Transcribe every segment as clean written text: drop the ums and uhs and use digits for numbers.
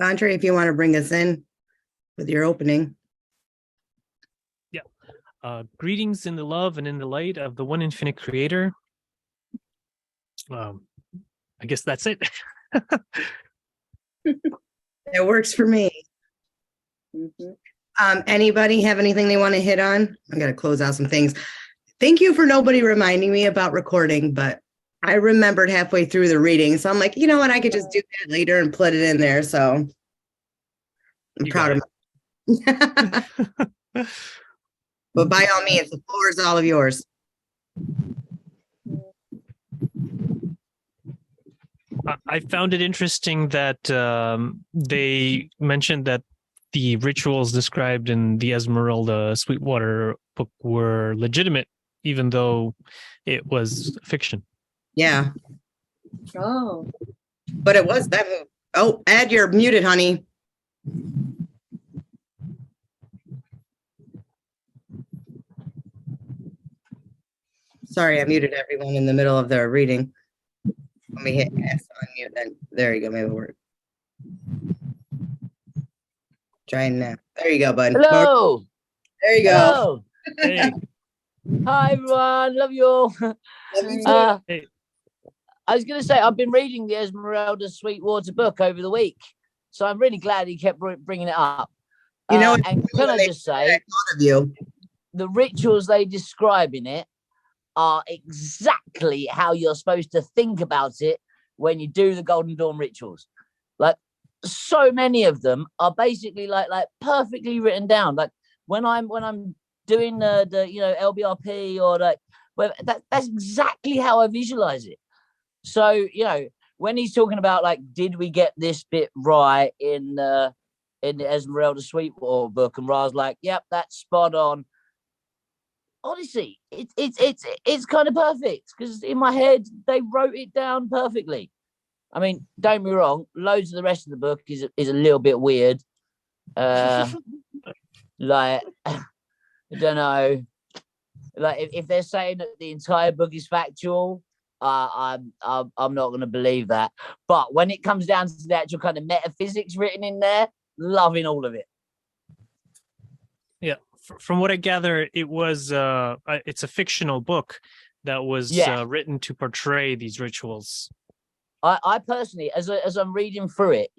Andre, if you want to bring us in with your opening. Yeah. Greetings in the love and in the light of the one infinite creator. I guess that's it. It works for me. Anybody have anything they want to hit on? I got to close out some things. Thank you for nobody reminding me about recording, but I remembered halfway through the reading. So I'm like, you know what? I could just do that later and put it in there. So I'm proud of myself. But by all means, the floor is all of yours. I found it interesting that they mentioned that the rituals described in the Esmeralda Sweetwater book were legitimate, even though it was fiction. Yeah. Oh. But it was that move. Oh, Ed, you're muted, honey. Sorry, I muted everyone in the middle of their reading. Let me hit S on mute then. There you go. Maybe it'll work. Trying now. There you go, bud. Hello. There you go. Hey. Hi, everyone. Love you all. Love you too. Hey. I was going to say, I've been reading the Esmeralda Sweetwater book over the week, so I'm really glad he kept bringing it up. You know, and can I just say, of you. the rituals they describe in it are exactly how you're supposed to think about it when you do the Golden Dawn rituals. Like, so many of them are basically like perfectly written down. Like when I'm doing the LBRP or like, well, that's exactly how I visualize it. So, when he's talking about like, did we get this bit right in the Esmeralda Sweetwater book, and Ra's like, yep, that's spot on. Honestly, it's kind of perfect because in my head they wrote it down perfectly. I mean, don't be wrong, loads of the rest of the book is a little bit weird. Like, I don't know, like if they're saying that the entire book is factual, I'm not going to believe that. But when it comes down to the actual kind of metaphysics written in there, loving all of it. Yeah, from what I gather, it was it's a fictional book that was written to portray these rituals. I personally, as I'm reading through it,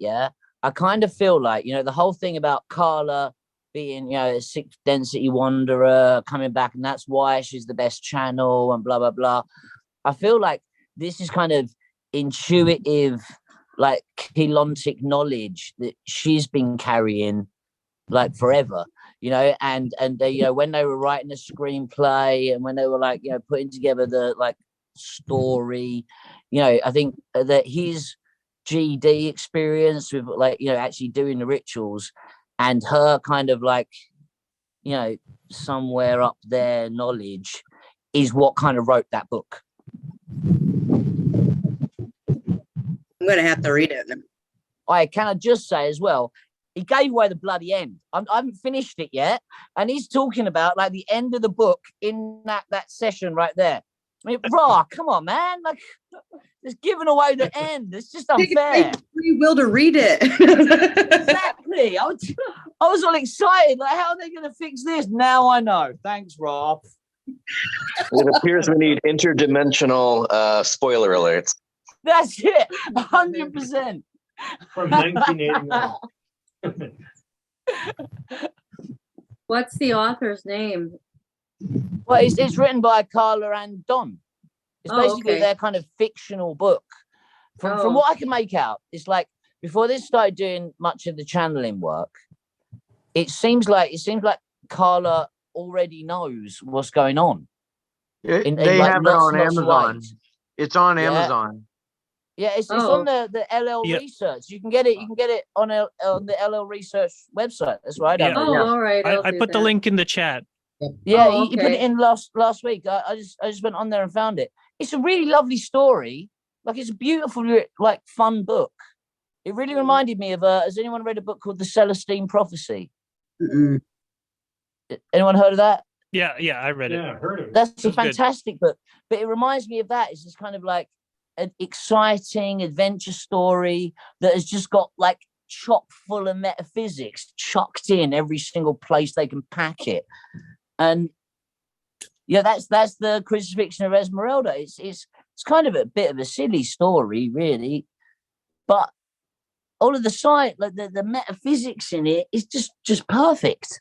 I kind of feel like, the whole thing about Carla being, a sixth density wanderer coming back, and that's why she's the best channel and blah, blah, blah. I feel like this is kind of intuitive, like Keylontic knowledge that she's been carrying like forever, and they, when they were writing a screenplay and when they were like, putting together the like story, I think that his GD experience with like, actually doing the rituals and her kind of like, somewhere up there knowledge is what kind of wrote that book. I'm going to have to read it. Can I just say as well, he gave away the bloody end. I haven't finished it yet. And he's talking about like the end of the book in that session right there. I mean, Ra, come on, man. Like, just giving away the end. It's just unfair. Free will to read it. Exactly. I was all excited. Like, how are they going to fix this? Now I know. Thanks, Ra. It appears we need interdimensional spoiler alerts. That's it. 100%. From 1981. What's the author's name? Well, it's written by Carla and Don. It's basically their kind of fictional book. From what I can make out, it's like before they started doing much of the channeling work, it seems like Carla already knows what's going on. They have it on Amazon. It's on Amazon. Yeah, it's on the LL Research. You can get it. You can get it on the LL Research website. That's right. Yeah. All right. I put the link in the chat. Yeah, he put it in last week. I just went on there and found it. It's a really lovely story. Like, it's a beautiful, like, fun book. It really reminded me of. Has anyone read a book called The Celestine Prophecy? Mm-mm. Anyone heard of that? Yeah, I read it. Yeah, I heard of it. That's a fantastic book. But it reminds me of that. It's just kind of like an exciting adventure story that has just got like chock full of metaphysics, chucked in every single place they can pack it. And yeah, that's the crucifixion of Esmeralda. It's kind of a bit of a silly story, really, but all of the science, like the metaphysics in it, is just perfect.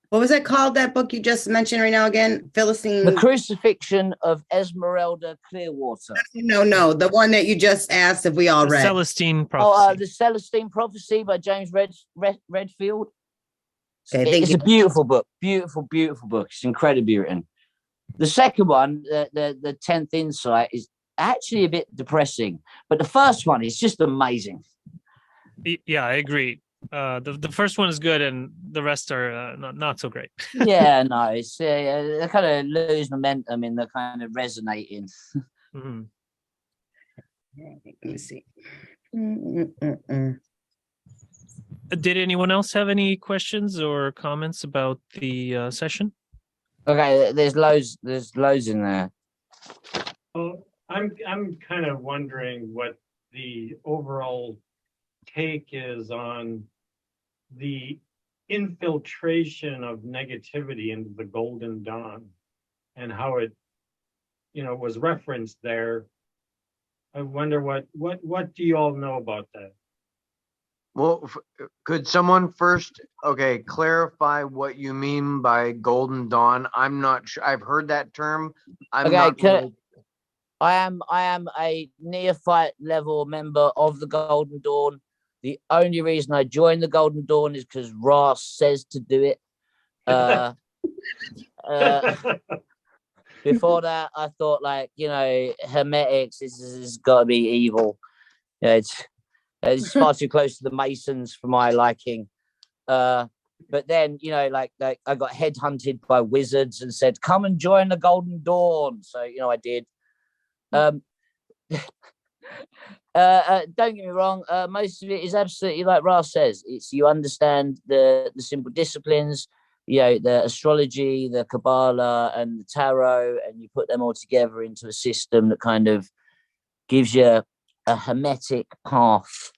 What was that called? That book you just mentioned right now again? Philistine. The Crucifixion of Esmeralda Clearwater. No, the one that you just asked if we all read. Celestine Prophecy. The Celestine Prophecy by James Redfield. Okay, it's a beautiful book. Beautiful book. It's incredibly written. The second one, the 10th Insight, is actually a bit depressing, but the first one is just amazing. Yeah, I agree. The first one is good, and the rest are not so great. Yeah, no, it's they kind of lose momentum in the kind of resonating. Mm-hmm. Let me see. Did anyone else have any questions or comments about the session? Okay, there's loads in there. Well, I'm kind of wondering what the overall take is on the infiltration of negativity into the Golden Dawn and how it, was referenced there. I wonder what do you all know about that? Well, could someone first, clarify what you mean by Golden Dawn? I'm not sure. I've heard that term. I am a neophyte level member of the Golden Dawn. The only reason I joined the Golden Dawn is because Ross says to do it. Before that, I thought Hermetics is got to be evil. Yeah, it's far too close to the Masons for my liking. But then, I got headhunted by wizards and said, come and join the Golden Dawn. So, I did. Don't get me wrong. Most of it is absolutely like Ross says. It's you understand the simple disciplines, the astrology, the Kabbalah, and the tarot, and you put them all together into a system that kind of gives you a hermetic path,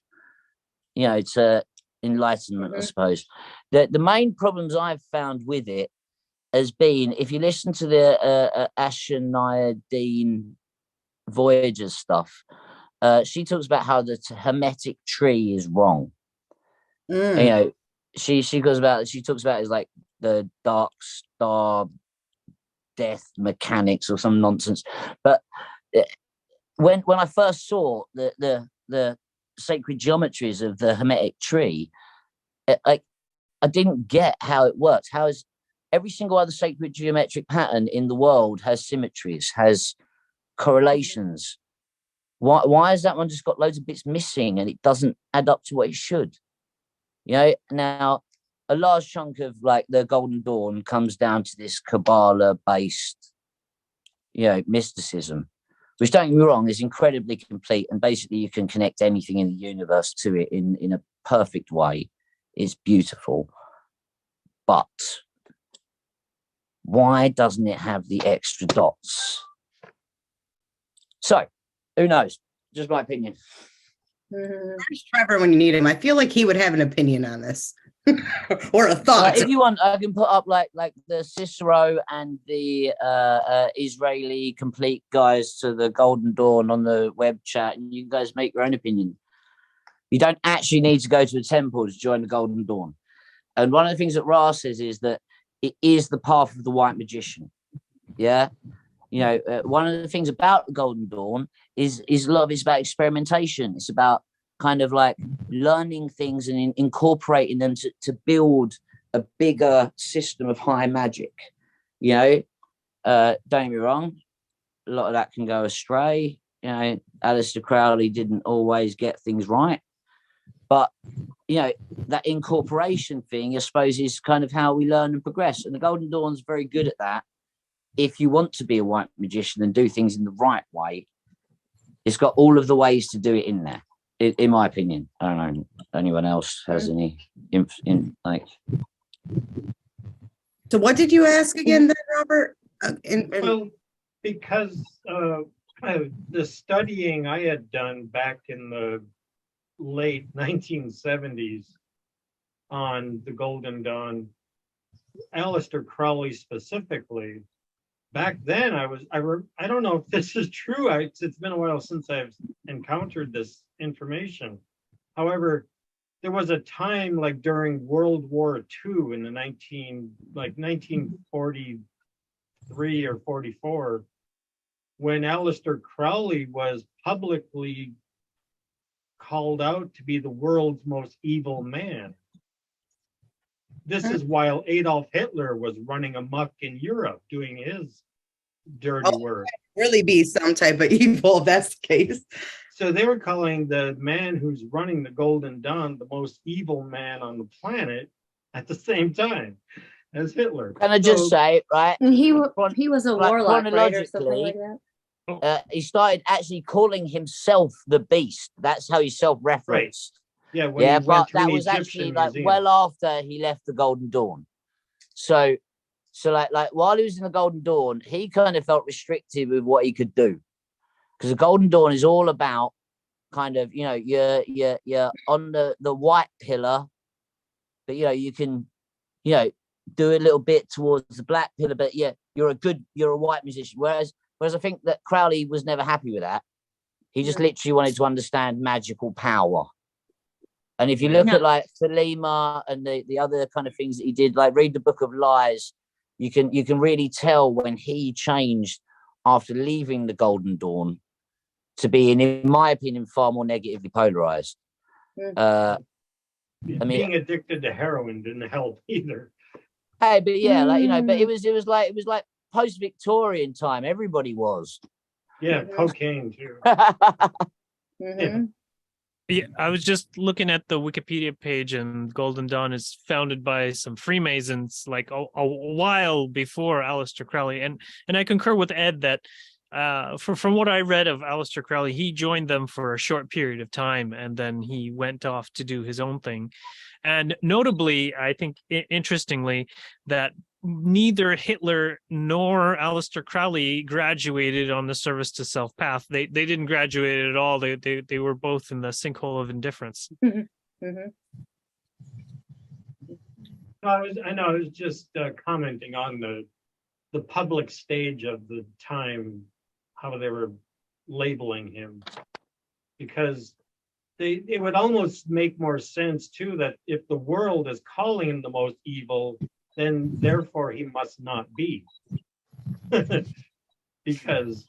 to enlightenment, I suppose. The main problems I've found with it has been, if you listen to the Ashanayadine Voyager stuff, she talks about how the hermetic tree is wrong. She talks about it as like the dark star death mechanics or some nonsense. But when I first saw the sacred geometries of the hermetic tree, I didn't get how it works. How is every single other sacred geometric pattern in the world has symmetries, has correlations? Why has that one just got loads of bits missing and it doesn't add up to what it should? Now a large chunk of like the Golden Dawn comes down to this Kabbalah based, mysticism, which, don't get me wrong, is incredibly complete, and basically you can connect anything in the universe to it in a perfect way. It's beautiful. But why doesn't it have the extra dots? So, who knows? Just my opinion. Where's Trevor when you need him? I feel like he would have an opinion on this. Or a thought. If you want, I can put up like the Cicero and the Israeli complete guys to the Golden Dawn on the web chat, and you guys make your own opinion. You don't actually need to go to a temple to join the Golden Dawn. And one of the things that Ra says is that it is the path of the white magician. Yeah. One of the things about the Golden Dawn is a lot of it's about experimentation. It's about kind of like learning things and incorporating them to build a bigger system of high magic. Don't get me wrong, a lot of that can go astray. Aleister Crowley didn't always get things right, but that incorporation thing, I suppose, is kind of how we learn and progress, and the Golden Dawn's very good at that. If you want to be a white magician and do things in the right way, it's got all of the ways to do it in there. In my opinion, I don't know if anyone else has any So what did you ask again then, Robert? Well, because the studying I had done back in the late 1970s on the Golden Dawn, Aleister Crowley specifically. Back then, I don't know if this is true. It's been a while since I've encountered this information. However, there was a time like during World War II in the 1943 or 44, when Aleister Crowley was publicly called out to be the world's most evil man. This is while Adolf Hitler was running amok in Europe doing his dirty work. Really be some type of evil if that's the case. So they were calling the man who's running the Golden Dawn the most evil man on the planet at the same time as Hitler. Can I just say, right? And he was a Like, warlock, right, or something chronologically, like that. He started actually calling himself the Beast. That's how he self-referenced. Yeah, when Yeah, he went but through that the was Egyptian actually like museum. well after he left the Golden Dawn. So like while he was in the Golden Dawn, he kind of felt restricted with what he could do, because the Golden Dawn is all about kind of, you're on the white pillar, but you can do a little bit towards the black pillar, but yeah, you're a white musician. Whereas I think that Crowley was never happy with that. He just literally wanted to understand magical power. And if you look at like Thelema and the other kind of things that he did, like read the Book of Lies, you can really tell when he changed after leaving the Golden Dawn to being, in my opinion, far more negatively polarized. Being addicted to heroin didn't help either. Hey, but yeah, but it was like post-Victorian time. Everybody was. Yeah, cocaine too. Yeah, I was just looking at the Wikipedia page, and Golden Dawn is founded by some Freemasons like a while before Aleister Crowley. And I concur with Ed that from what I read of Aleister Crowley, he joined them for a short period of time, and then he went off to do his own thing. And notably, I think interestingly, that neither Hitler nor Aleister Crowley graduated on the service to self path. They didn't graduate at all. They were both in the sinkhole of indifference. I know. I was just commenting on the public stage of the time, how they were labeling him, because it would almost make more sense too that if the world is calling him the most evil, then therefore he must not be. Because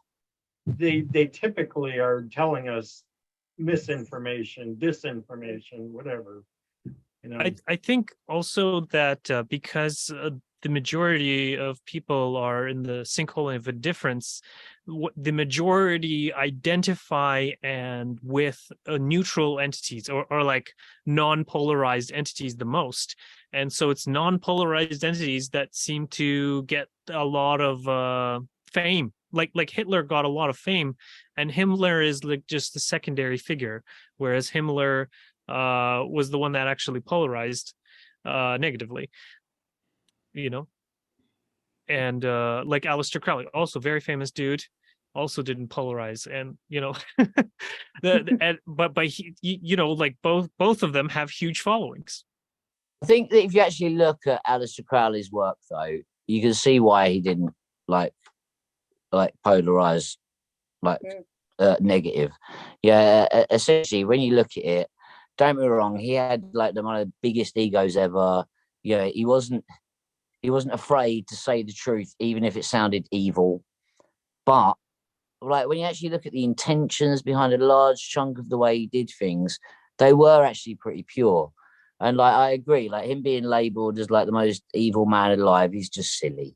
they typically are telling us misinformation, disinformation, whatever. I think also that because the majority of people are in the sinkhole of indifference, the majority identify and with neutral entities or like non-polarized entities the most. And so it's non-polarized entities that seem to get a lot of fame. Like Hitler got a lot of fame, and Himmler is like just the secondary figure, whereas Himmler was the one that actually polarized negatively, and like Aleister Crowley, also very famous dude, also didn't polarize, and but he, like both of them have huge followings. I think that if you actually look at Aleister Crowley's work, though, you can see why he didn't like polarize negative. Yeah, essentially, when you look at it, don't get me wrong, he had like one of the biggest egos ever. Yeah, he wasn't afraid to say the truth, even if it sounded evil. But like when you actually look at the intentions behind a large chunk of the way he did things, they were actually pretty pure. And like I agree, like him being labeled as like the most evil man alive, he's just silly.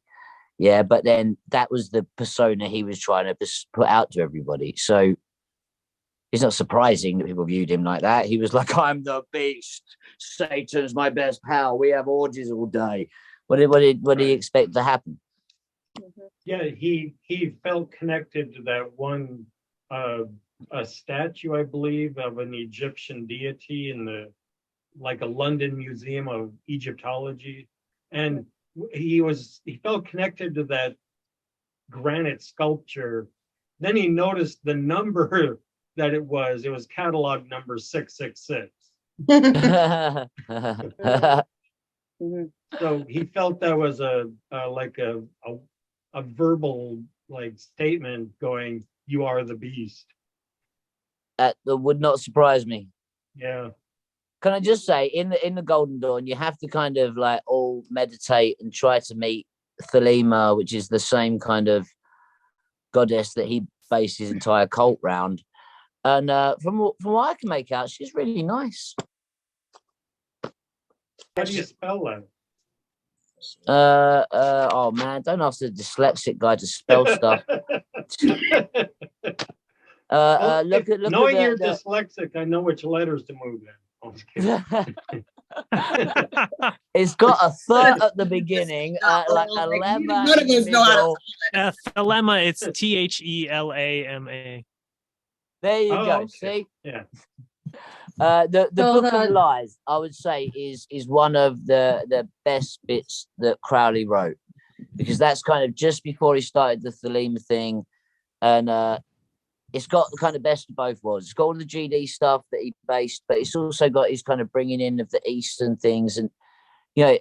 Yeah, but then that was the persona he was trying to put out to everybody. So it's not surprising that people viewed him like that. He was like, I'm the beast. Satan's my best pal. We have orgies all day. What did he expect to happen? Yeah, he felt connected to that one a statue, I believe, of an Egyptian deity in a London Museum of Egyptology. And he felt connected to that granite sculpture. Then he noticed the number that it was catalog number 666. Mhm. So he felt that was a verbal like statement going, "You are the beast." That would not surprise me. Yeah. Can I just say, in the Golden Dawn, you have to kind of like all meditate and try to meet Thelema, which is the same kind of goddess that he based his entire cult round. And from what I can make out, she's really nice. How do you spell that? Oh man, don't ask the dyslexic guy to spell stuff. Knowing you're dyslexic, I know which letters to move in. I'm just kidding. It's got a th at the beginning, like a lemma in the middle. Thelema, it's Thelama. There you Oh, go. okay. See, Yeah. the So Book of Lies, I would say, is one of the best bits that Crowley wrote, because that's kind of just before he started the Thelema thing, and it's got the kind of best of both worlds. It's got all the GD stuff that he based, but it's also got his kind of bringing in of the Eastern things, and you know,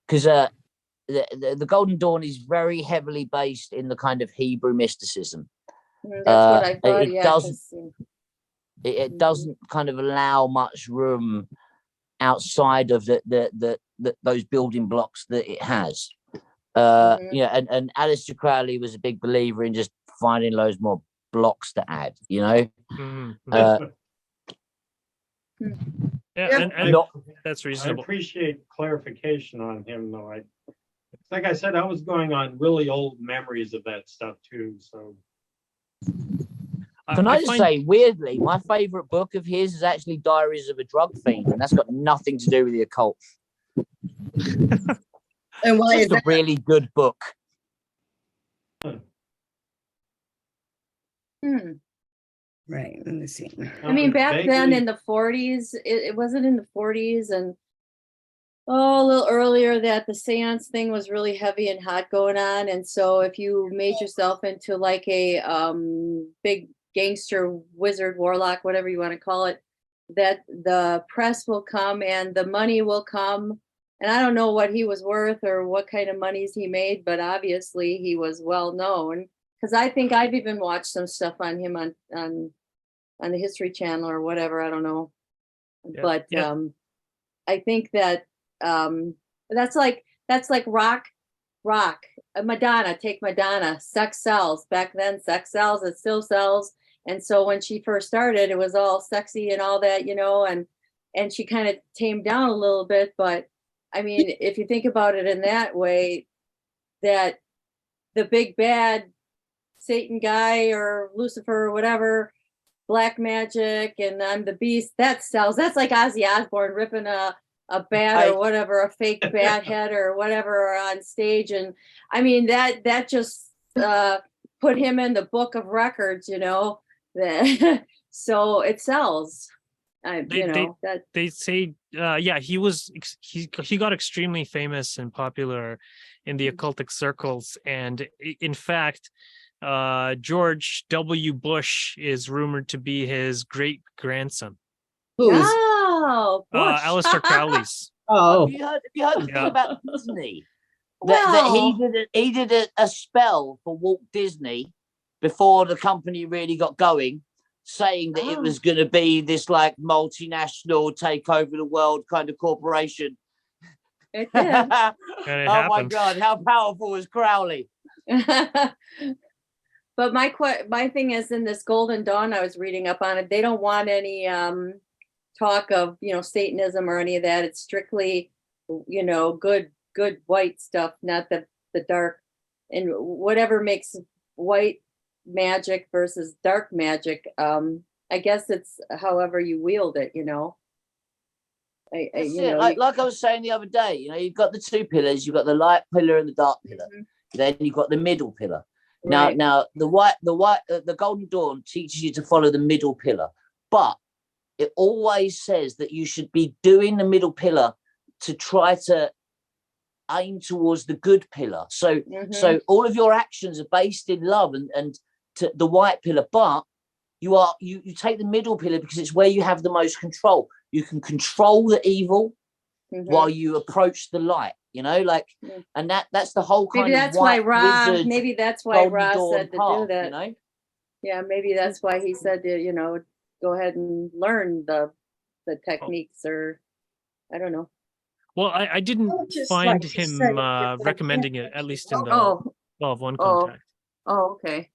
because the Golden Dawn is very heavily based in the kind of Hebrew mysticism. That's what I thought. It doesn't kind of allow much room outside of the those building blocks that it has. You know, and Aleister Crowley was a big believer in just finding loads more blocks to add, you know. And that's reasonable. I appreciate clarification on him, though. Like I said, I was going on really old memories of that stuff too. So, can I just say, weirdly, my favorite book of his is actually Diaries of a Drug Fiend, and that's got nothing to do with the occult. And why is It's a really good book. Right. Let me see. I mean, back then in the 40s, it wasn't in the 40s, and a little earlier, that the seance thing was really heavy and hot going on. And so if you made yourself into like a big gangster wizard, warlock, whatever you want to call it, that the press will come and the money will come. And I don't know what he was worth or what kind of monies he made, but obviously he was well known, because I think I've even watched some stuff on him on the History Channel or whatever. I don't know. Yeah. But I think that that's like rock. Madonna, take Madonna. Sex sells. Back then, sex sells. It still sells. And so when she first started, it was all sexy and all that, you know, and she kind of tamed down a little bit. But I mean, if you think about it in that way, that the big bad Satan guy or Lucifer or whatever, black magic, and I'm the beast, that sells. That's like Ozzy Osbourne ripping a bat or whatever, a fake bat head or whatever on stage. And I mean, that just put him in the book of records, you know. So it sells. They say he got extremely famous and popular in the occultic circles, and in fact George W. Bush is rumored to be his great grandson. Oh, Aleister Crowley's. Oh, Have you heard the thing about Disney? Well, that he did a spell for Walt Disney before the company really got going, saying that it was going to be this like multinational take over the world kind of corporation. It did. Oh my God, how powerful was Crowley? But my thing is, in this Golden Dawn I was reading up on it, they don't want any talk of, you know, Satanism or any of that. It's strictly, you know, good white stuff, not the dark, and whatever makes white magic versus dark magic. I guess it's however you wield it, you know. Like I was saying the other day, you know, you've got the two pillars, you've got the light pillar and the dark pillar. Then you've got the middle pillar. Right. Now the Golden Dawn teaches you to follow the middle pillar, but it always says that you should be doing the middle pillar to try to aim towards the good pillar. So all of your actions are based in love and to the white pillar, but you take the middle pillar because it's where you have the most control. You can control the evil while you approach the light, you know, like, and that's the whole kind maybe of that's why white wizard, maybe that's why Golden Ra Dawn said to path, do that. you know? Yeah, maybe that's why he said to, you know, go ahead and learn the techniques, or I don't know. Well, I didn't I would just find like to him say, if I recommending can, it, at least in the Oh, 12-1 oh, contact. oh, okay.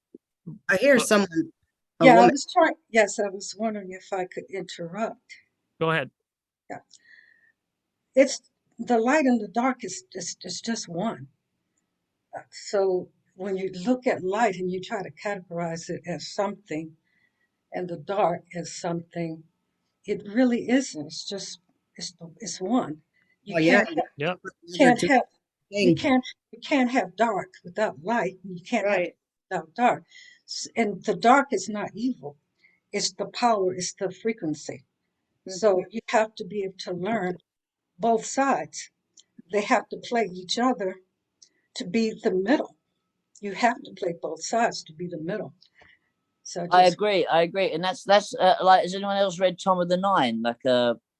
I hear But- someone, a yeah, I woman, was trying, yes, I was wondering if I could interrupt. Go ahead. Yeah. It's the light and the dark is just one. So when you look at light and you try to categorize it as something and the dark as something, it really isn't. It's just it's one. You oh yeah, Yeah. can't have you thing. can't have dark without light, and you can't have Right. without dark. And the dark is not evil. It's the power, it's the frequency. So you have to be able to learn both sides. They have to play each other to be the middle. You have to play both sides to be the middle. So I just agree, and that's like, has anyone else read Tom of the Nine, like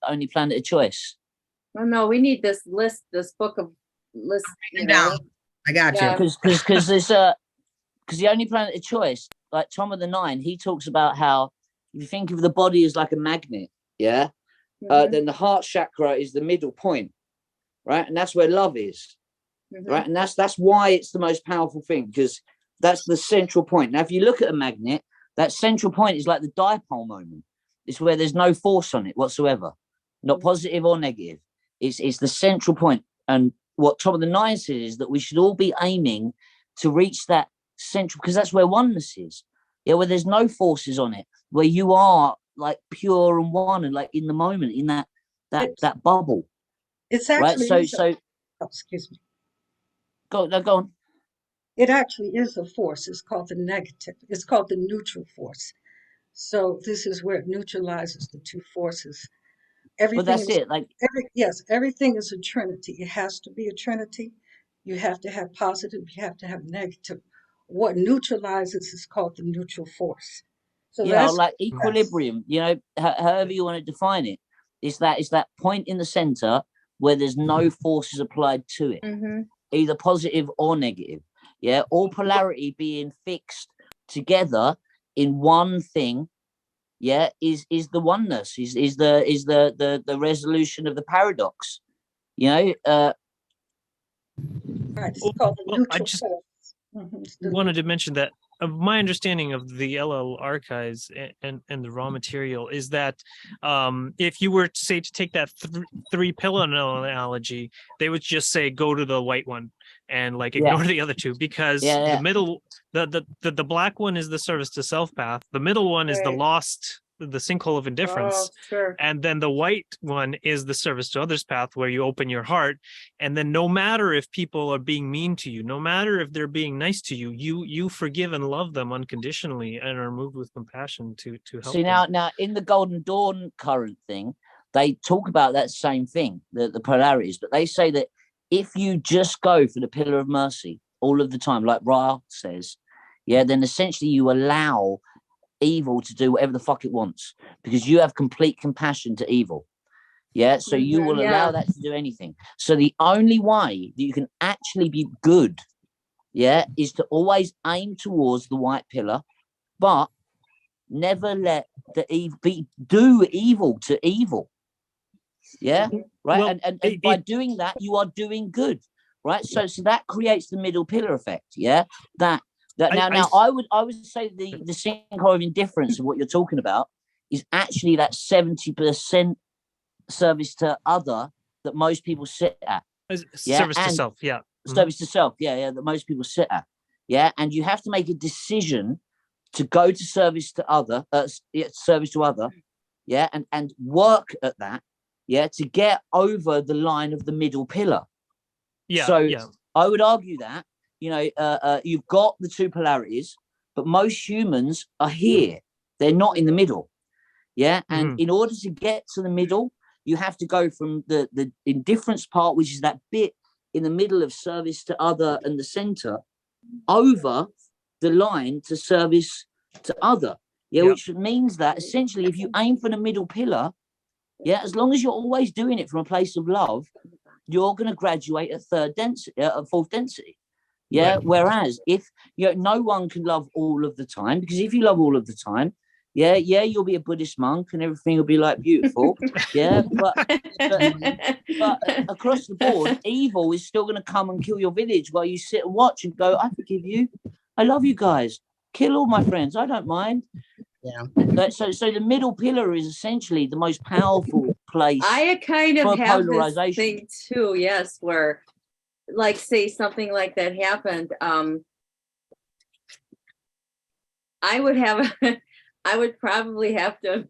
Only Planet of Choice? Oh no, we need this list, this book of list, you know. Down. I got Yeah. you. Because there's because the Only Planet of Choice, like Tom of the Nine, he talks about how if you think of the body as like a magnet, yeah, then the heart chakra is the middle point, right, and that's where love is, right, and that's why it's the most powerful thing, because that's the central point. Now, if you look at a magnet, that central point is like the dipole moment. It's where there's no force on it whatsoever, not positive or negative. It's the central point. And what Tom of the Nine says is that we should all be aiming to reach that central, because that's where oneness is. Yeah, where there's no forces on it, where you are like pure and one, and like in the moment, in that bubble. it's Right. actually So oh, excuse me. go on. It actually is a force. It's called the negative. It's called the neutral force. So this is where it neutralizes the two forces. But Everything that's is it. Like, yes, everything is a trinity. It has to be a trinity. You have to have positive, you have to have negative. What neutralizes is called the neutral force. So you know, that's like equilibrium, you know, however you want to define it, is that point in the center where there's no forces applied to it, either positive or negative. Yeah, all polarity being fixed together in one thing, yeah, is the oneness, is the resolution of the paradox. You know, right. It's called the Well, I neutral just force. It's the wanted to neutral. mention that my understanding of the LL archives and the raw material is that if you were to say to take that three pillar analogy, they would just say go to the white one and like ignore the other two, because the middle, the black one is the service to self path, the middle one is the lost, the sinkhole of indifference, and then the white one is the service to others path, where you open your heart. And then no matter if people are being mean to you, no matter if they're being nice to you, you forgive and love them unconditionally and are moved with compassion to help see them. now in the Golden Dawn current thing, they talk about that same thing, the polarities, but they say that if you just go for the pillar of mercy all of the time, like Ra says, yeah, then essentially you allow evil to do whatever the fuck it wants, because you have complete compassion to evil. Yeah, so you will allow that to do anything. So the only way that you can actually be good, yeah, is to always aim towards the white pillar, but never let the evil do evil to evil. Yeah, right. Well, and by doing that, you are doing good, right? So that creates the middle pillar effect. Yeah, that now I would say the sinkhole of indifference of what you're talking about is actually that 70% service to other that most people sit at. Service to self, yeah. Service to self, that most people sit at. Yeah, and you have to make a decision to go to service to other, yeah, and work at that, yeah, to get over the line of the middle pillar. Yeah. So I would argue that, you know, you've got the two polarities, but most humans are here. They're not in the middle. Yeah. And in order to get to the middle, you have to go from the indifference part, which is that bit in the middle of service to other and the center, over the line to service to other. Yeah, Yep. which means that essentially, if you aim for the middle pillar, yeah, as long as you're always doing it from a place of love, you're going to graduate at fourth density. Yeah. Right. Whereas if no one can love all of the time, because if you love all of the time, yeah, you'll be a Buddhist monk and everything will be like beautiful. Yeah. But across the board, evil is still going to come and kill your village while you sit and watch and go, I forgive you. I love you guys. Kill all my friends. I don't mind. Yeah. So the middle pillar is essentially the most powerful place. I kind for of have this polarization. thing too, yes, where like say something like that happened. I would probably have to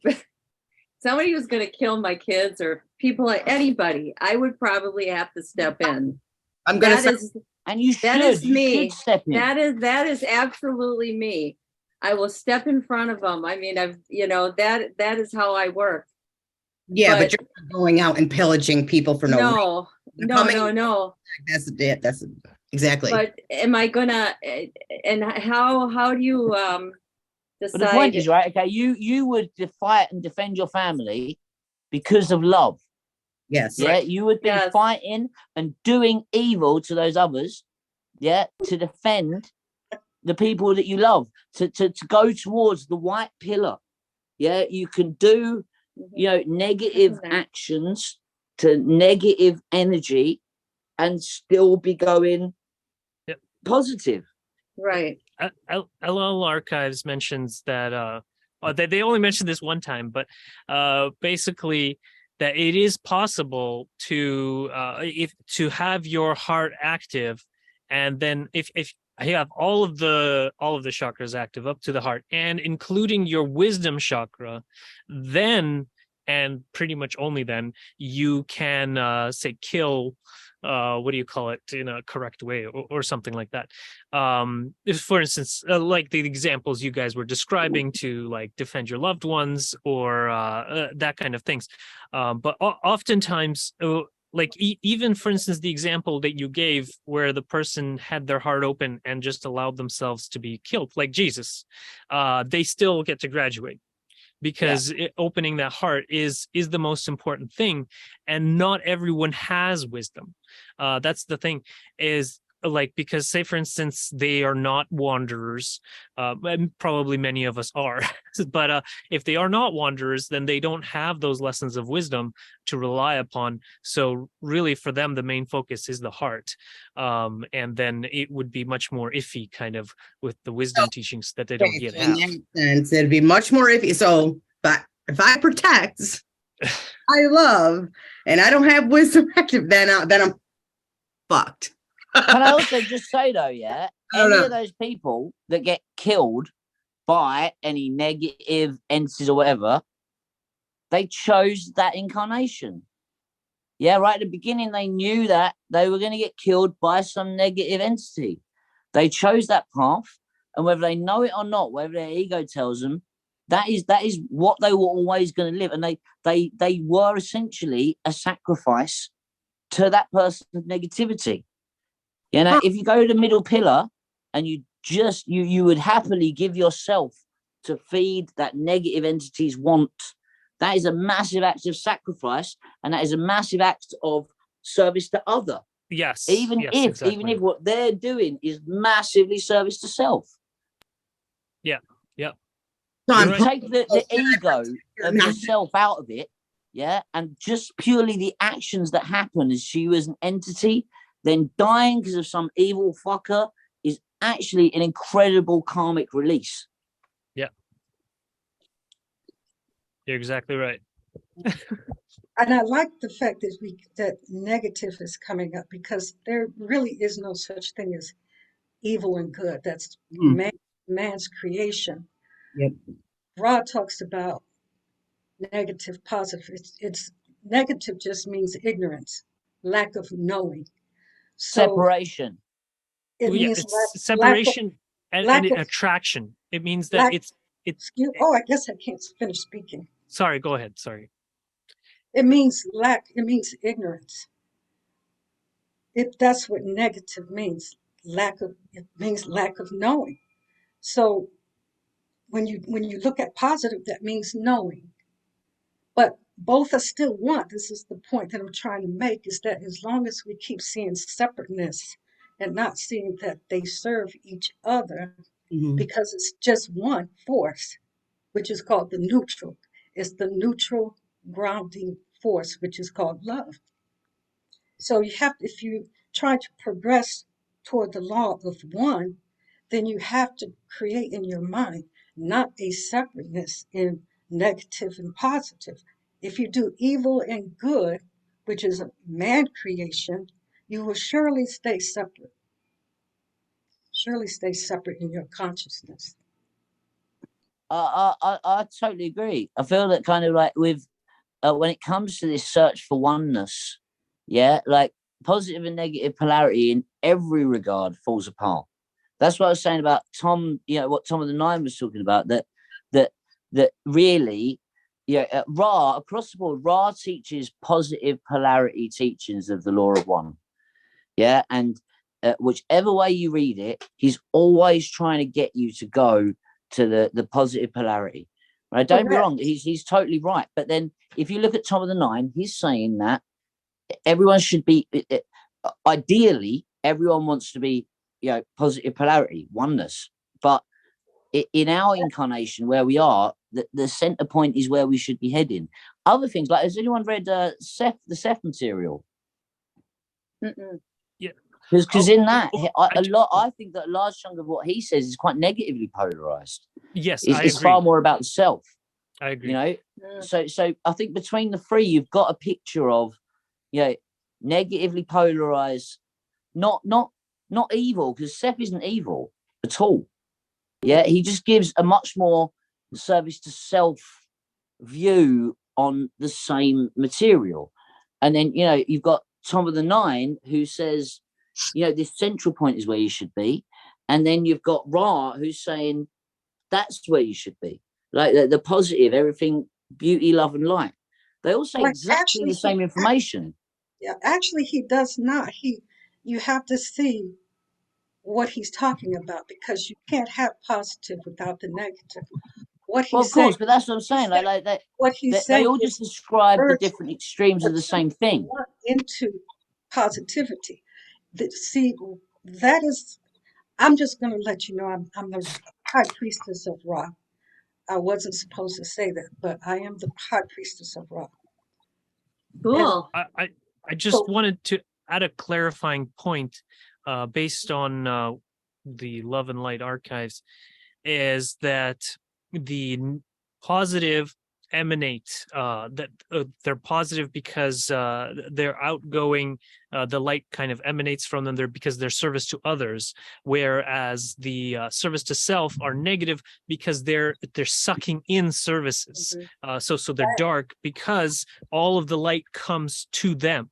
somebody was going to kill my kids or people, anybody, I would probably have to step in. I'm gonna That say, is And you should. that is You me. should step in. That is absolutely me. I will step in front of them. I mean, that is how I work. yeah, but but- you're not going out and pillaging people for no reason. No. That's it. That's exactly. But am I gonna? And how do you decide? But the point is, right? Okay, you would fight and defend your family because of love. Yes. Yeah, you would be Yes. fighting and doing evil to those others. Yeah, to defend the people that you love, to go towards the white pillar. Yeah, you can do negative actions to negative energy and still be going positive. Right. LL Archives mentions that they only mentioned this one time, but basically that it is possible to have your heart active, and then if you have all of the chakras active up to the heart and including your wisdom chakra, then and pretty much only then you can say kill what do you call it in a correct way or something like that. If, for instance, like the examples you guys were describing, to like defend your loved ones or that kind of things. But oftentimes, like even for instance, the example that you gave where the person had their heart open and just allowed themselves to be killed, like Jesus, they still get to graduate. Because opening that heart is the most important thing, and not everyone has wisdom. That's the thing, is like, because say for instance they are not wanderers, and probably many of us are, but if they are not wanderers, then they don't have those lessons of wisdom to rely upon. So really for them the main focus is the heart, and then it would be much more iffy kind of with the wisdom teachings that they don't yet In have. that sense, it'd be much more iffy. So, but if I protect, I love, and I don't have wisdom active, then I'm fucked. Can I also just say though, any of those people that get killed by any negative entities or whatever, they chose that incarnation. Yeah, right at the beginning, they knew that they were going to get killed by some negative entity. They chose that path, and whether they know it or not, whether their ego tells them, that is what they were always going to live. And they were essentially a sacrifice to that person's negativity. You know, if you go to the middle pillar and you would happily give yourself to feed that negative entity's want, that is a massive act of sacrifice, and that is a massive act of service to other. Yes. Even if what they're doing is massively service to self. Yeah. So You take the ego of yourself out of it, and just purely the actions that happen as you as an entity, then dying because of some evil fucker is actually an incredible karmic release. Yeah. You're exactly right. And I like the fact that negative is coming up, because there really is no such thing as evil and good. That's man's creation. Yep. Ra talks about negative, positive. It's negative just means ignorance, lack of knowing. So Separation. it means it's separation and attraction. It means that I guess I can't finish speaking. Sorry, go ahead. Sorry. It means it means ignorance. That's what negative means. It means lack of knowing. So when you look at positive, that means knowing. But both are still one. This is the point that I'm trying to make, is that as long as we keep seeing separateness and not seeing that they serve each other, Mhm. because it's just one force, which is called the neutral. It's the neutral grounding force, which is called love. So you have, if you try to progress toward the law of one, then you have to create in your mind not a separateness in negative and positive. If you do evil and good, which is a man creation, you will surely stay separate. Surely stay separate in your consciousness. I totally agree. I feel that kind of like with when it comes to this search for oneness, yeah, like positive and negative polarity in every regard falls apart. That's what I was saying about Tom. You know what Tom of the Nine was talking about. That really, yeah, Ra across the board. Ra teaches positive polarity teachings of the law of one. Yeah, and whichever way you read it, he's always trying to get you to go to the positive polarity. Right? Don't be wrong. He's totally right. But then if you look at Tom of the Nine, he's saying that everyone should be ideally everyone wants to be, you know, positive polarity, oneness. But in our incarnation where we are, the center point is where we should be heading. Other things like, has anyone read the Seth material? Mm-mm. Yeah. Because in that, I think that a large chunk of what he says is quite negatively polarized. yes, It's far more about the self. I agree. You know, Mm. so I think between the three, you've got a picture of, you know, negatively polarized, not evil, because Seth isn't evil at all. Yeah, he just gives a much more service to self view on the same material. And then, you know, you've got Tom of the Nine who says, you know, this central point is where you should be. And then you've got Ra who's saying that's where you should be. Like the positive, everything, beauty, love, and light. They all say Like exactly actually, the same information. yeah, actually he does not. You have to see what he's talking about, because you can't have positive without the negative. What Well, he's of saying, course, but that's what I'm he's saying. saying Like what he's they saying all just is describe the merge different extremes a of the two same and thing. one into positivity. See, that is, I'm just going to let you know, I'm the high priestess of Ra. I wasn't supposed to say that, but I am the high priestess of Ra. And Cool. I just so, wanted to add a clarifying point based on the Love and Light archives, is that the positive emanate that they're positive because they're outgoing, the light kind of emanates from them there because they're service to others, whereas the service to self are negative because they're sucking in services. Mhm. So they're dark because all of the light comes to them.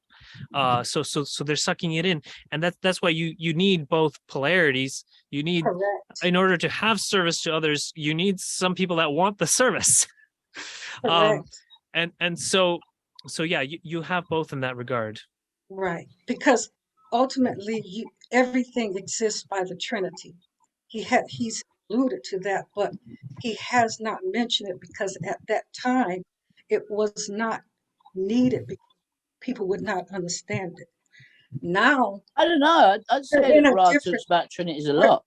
So they're sucking it in, and that's why you need both polarities. You need, correct, in order to have service to others, you need some people that want the service. correct, And so yeah, you have both in that regard. right. Because ultimately, everything exists by the Trinity. He's alluded to that, but he has not mentioned it because at that time it was not needed because people would not understand it. Now I don't know. I'd we're say in that a Ra different talks about Trinities a we're, lot.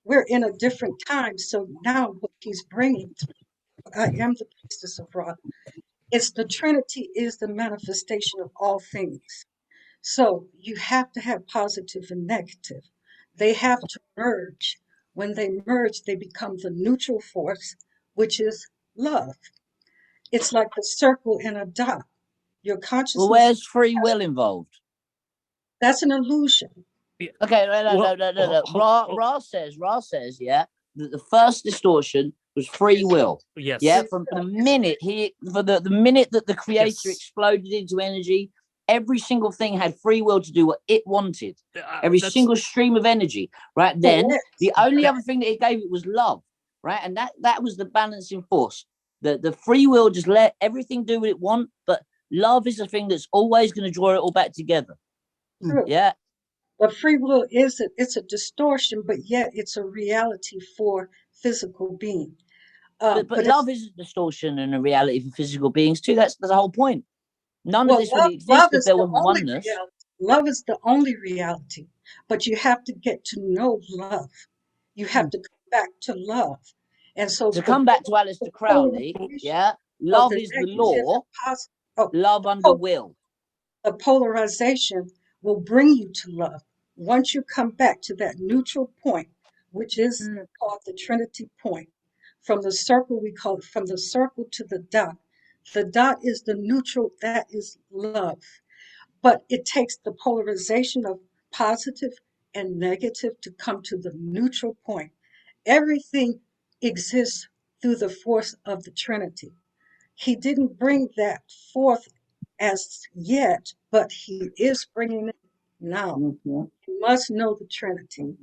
we're in a different time. So now what he's bringing, I am the priestess of Ra. It's the Trinity is the manifestation of all things. So you have to have positive and negative. They have to merge. When they merge, they become the neutral force, which is love. It's like a circle and a dot. Your Well, consciousness, where's free will involved? that's an illusion. Okay, no. Ra says, yeah, that the first distortion was free will. Yes. Yeah, from the minute the minute that the creator Yes. exploded into energy, every single thing had free will to do what it wanted. Every That's- single stream of energy, right? Then Correct. the only other thing that it gave it was love, right? And that was the balancing force. The free will just let everything do what it want, but love is the thing that's always going to draw it all back together. True. Yeah. But free will it's a distortion, but yet it's a reality for physical being. But love isn't distortion and a reality for physical beings too. That's the whole point. None of Well, this love, would exist love if is there the wasn't only oneness. reality. Love is the only reality. But you have to get to know love. You have to come back to love. And so To come back to Aleister Crowley, yeah, of love the is the negative law, and positive, oh, love under will. the polarization will bring you to love. Once you come back to that neutral point, which is called the Trinity point, from the circle, we call it from the circle to the dot. The dot is the neutral, that is love. But it takes the polarization of positive and negative to come to the neutral point. Everything exists through the force of the Trinity. He didn't bring that forth as yet, but he is bringing it now. You must know the Trinity.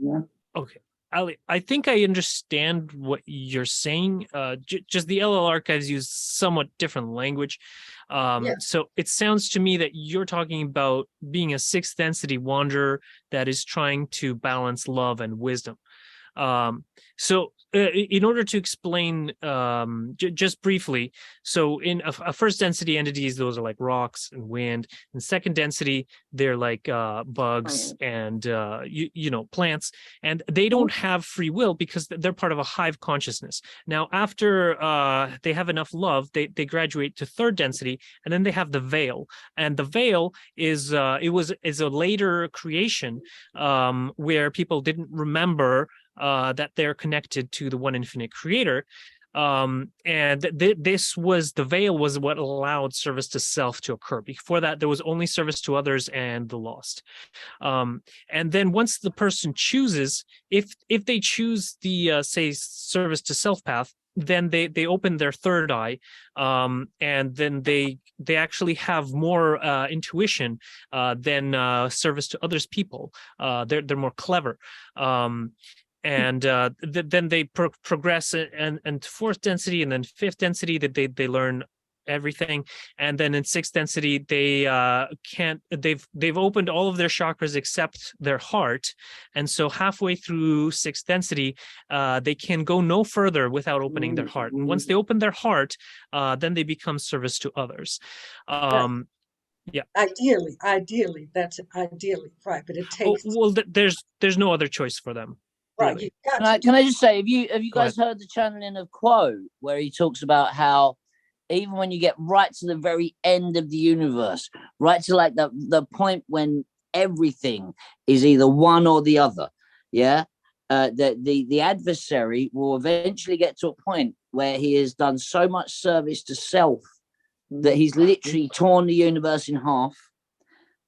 Okay. Ali, I think I understand what you're saying. Just the LL archives use somewhat different language. So it sounds to me that you're talking about being a sixth density wanderer that is trying to balance love and wisdom. So in order to explain just briefly, so in a first density entities, those are like rocks and wind. And second density, they're like bugs and plants, and they don't have free will because they're part of a hive consciousness. Now, after they have enough love, they graduate to third density, and then they have the veil. And the veil is a later creation where people didn't remember that they're connected to the one infinite creator. And the veil was what allowed service to self to occur. Before that, there was only service to others and the lost. And then once the person chooses, if they choose the say service to self path, then they open their third eye, and then they actually have more intuition than service to others people. They're more clever. And then they progress and fourth density, and then fifth density that they learn everything, and then in sixth density they've opened all of their chakras except their heart, and so halfway through sixth density they can go no further without opening their heart, and once they open their heart, then they become service to others. Yeah. Ideally, that's ideally right, but it takes There's no other choice for them. right. Really. Can I just say, have you Go guys heard the channeling of Quo, where he talks about how even when you get right to the very end of the universe, right to like the point when everything is either one or the other, yeah, the adversary will eventually get to a point where he has done so much service to self that he's literally torn the universe in half,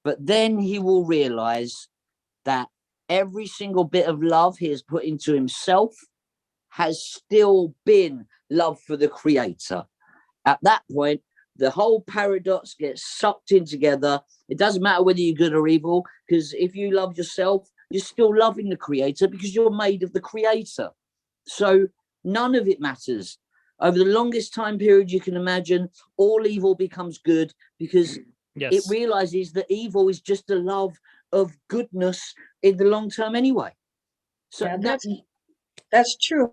but then he will realize that every single bit of love he has put into himself has still been love for the creator. At that point, the whole paradox gets sucked in together. It doesn't matter whether you're good or evil, because if you love yourself, you're still loving the creator because you're made of the creator. So none of it matters. Over the longest time period you can imagine, all evil becomes good because it realizes that evil is just the love of goodness in the long term anyway. So that's true.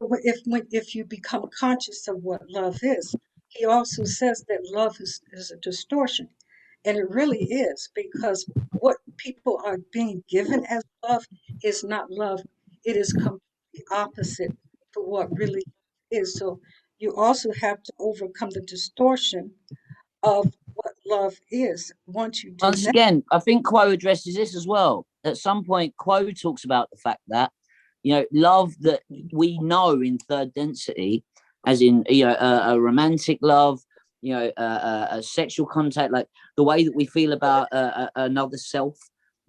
If you become conscious of what love is, he also says that love is a distortion, and it really is, because what people are being given as love is not love. It is completely opposite to what really is. So you also have to overcome the distortion of what love is. Once you do once that, again, I think Quo addresses this as well. At some point, Quo talks about the fact that, love that we know in third density, as in, a romantic love, a sexual contact, like the way that we feel about another self,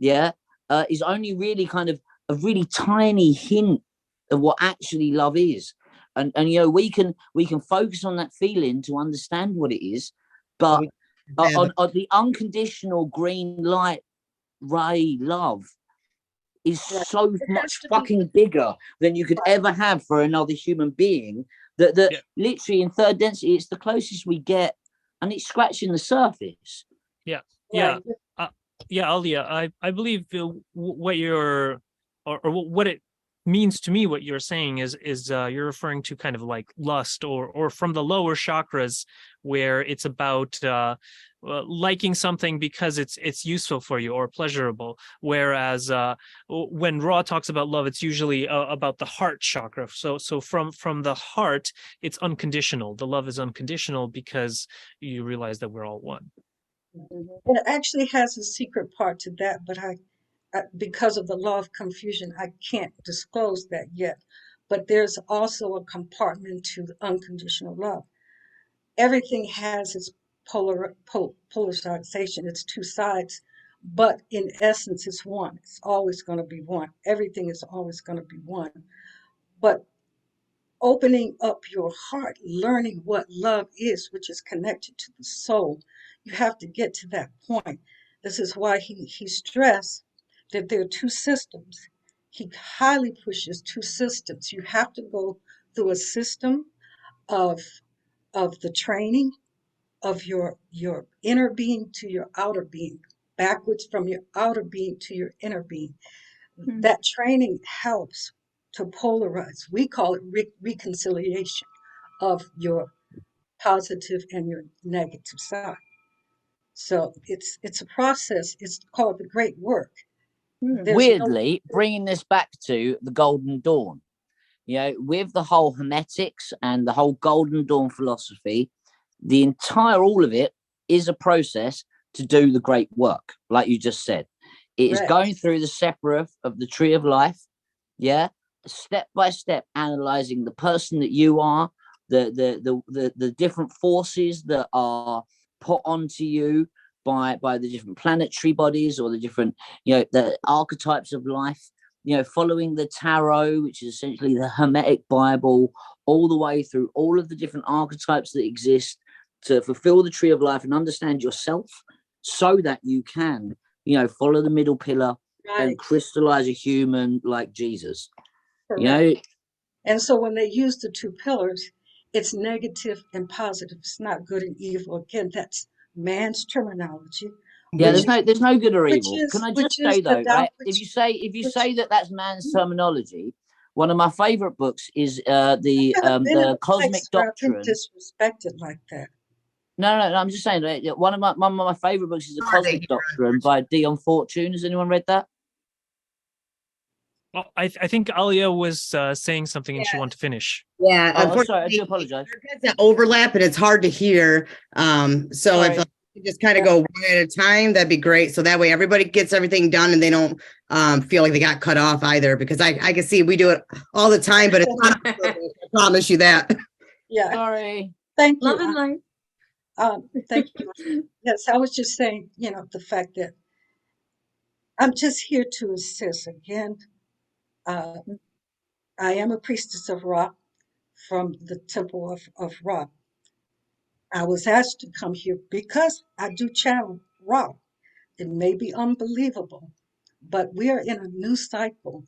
is only really kind of a really tiny hint of what actually love is. And we can focus on that feeling to understand what it is, but on the unconditional green light ray love is so much fucking bigger than you could ever have for another human being, that literally in third density it's the closest we get, and it's scratching the surface. Alia, I believe what you're, or what it means to me, what you're saying is you're referring to kind of like lust, or from the lower chakras, where it's about liking something because it's useful for you or pleasurable. Whereas when Ra talks about love, it's usually about the heart chakra. So from the heart, it's unconditional. The love is unconditional because you realize that we're all one. It actually has a secret part to that, but because of the law of confusion, I can't disclose that yet. But there's also a compartment to unconditional love. Everything has its polarization, it's two sides, but in essence, it's one. It's always going to be one. Everything is always going to be one. But opening up your heart, learning what love is, which is connected to the soul, you have to get to that point. This is why he stressed that there are two systems. He highly pushes two systems. You have to go through a system of the training of your inner being to your outer being, backwards from your outer being to your inner being. That training helps to polarize. We call it reconciliation of your positive and your negative side. So it's a process. It's called the great work. Weirdly, bringing this back to the Golden Dawn, with the whole Hermetics and the whole Golden Dawn philosophy, the entire, all of it is a process to do the great work, like you just said. It is going through the Sephiroth of the Tree of Life, step by step, analyzing the person that you are, the different forces that are put onto you by the different planetary bodies, or the different, the archetypes of life, following the tarot, which is essentially the Hermetic Bible, all the way through all of the different archetypes that exist to fulfill the Tree of Life and understand yourself, so that you can, follow the middle pillar and crystallize a human like Jesus. And so when they use the two pillars, it's negative and positive. It's not good and evil. Again, that's man's terminology. Yeah, there's no good or evil. Can I just say though, right? If you say that that's man's terminology, one of my favorite books is the Cosmic Doctrine. Disrespected like that. No, I'm just saying that one of my favorite books is the Cosmic Doctrine by Dion Fortune. Has anyone read that? Well, I think Alia was saying something and she wanted to finish. Yeah, unfortunately, sorry, I do apologize. There's that overlap and it's hard to hear. So if you just kind of go one at a time, that'd be great. So that way everybody gets everything done and they don't feel like they got cut off either. Because I can see we do it all the time, but it's not. I promise you that. Yeah. Sorry. Thank you. Love and light. Thank you. Yes, I was just saying, the fact that I'm just here to assist. Again, I am a priestess of Ra from the temple of Ra. I was asked to come here because I do channel Ra. It may be unbelievable, but we are in a new cycle.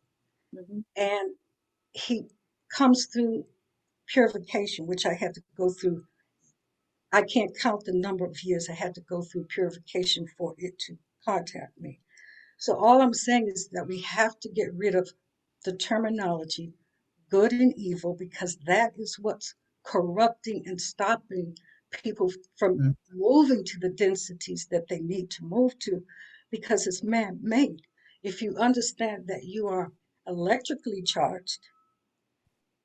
And he comes through purification, which I had to go through. I can't count the number of years I had to go through purification for it to contact me. So all I'm saying is that we have to get rid of the terminology good and evil, because that is what's corrupting and stopping people from moving to the densities that they need to move to, because it's man-made. If you understand that you are electrically charged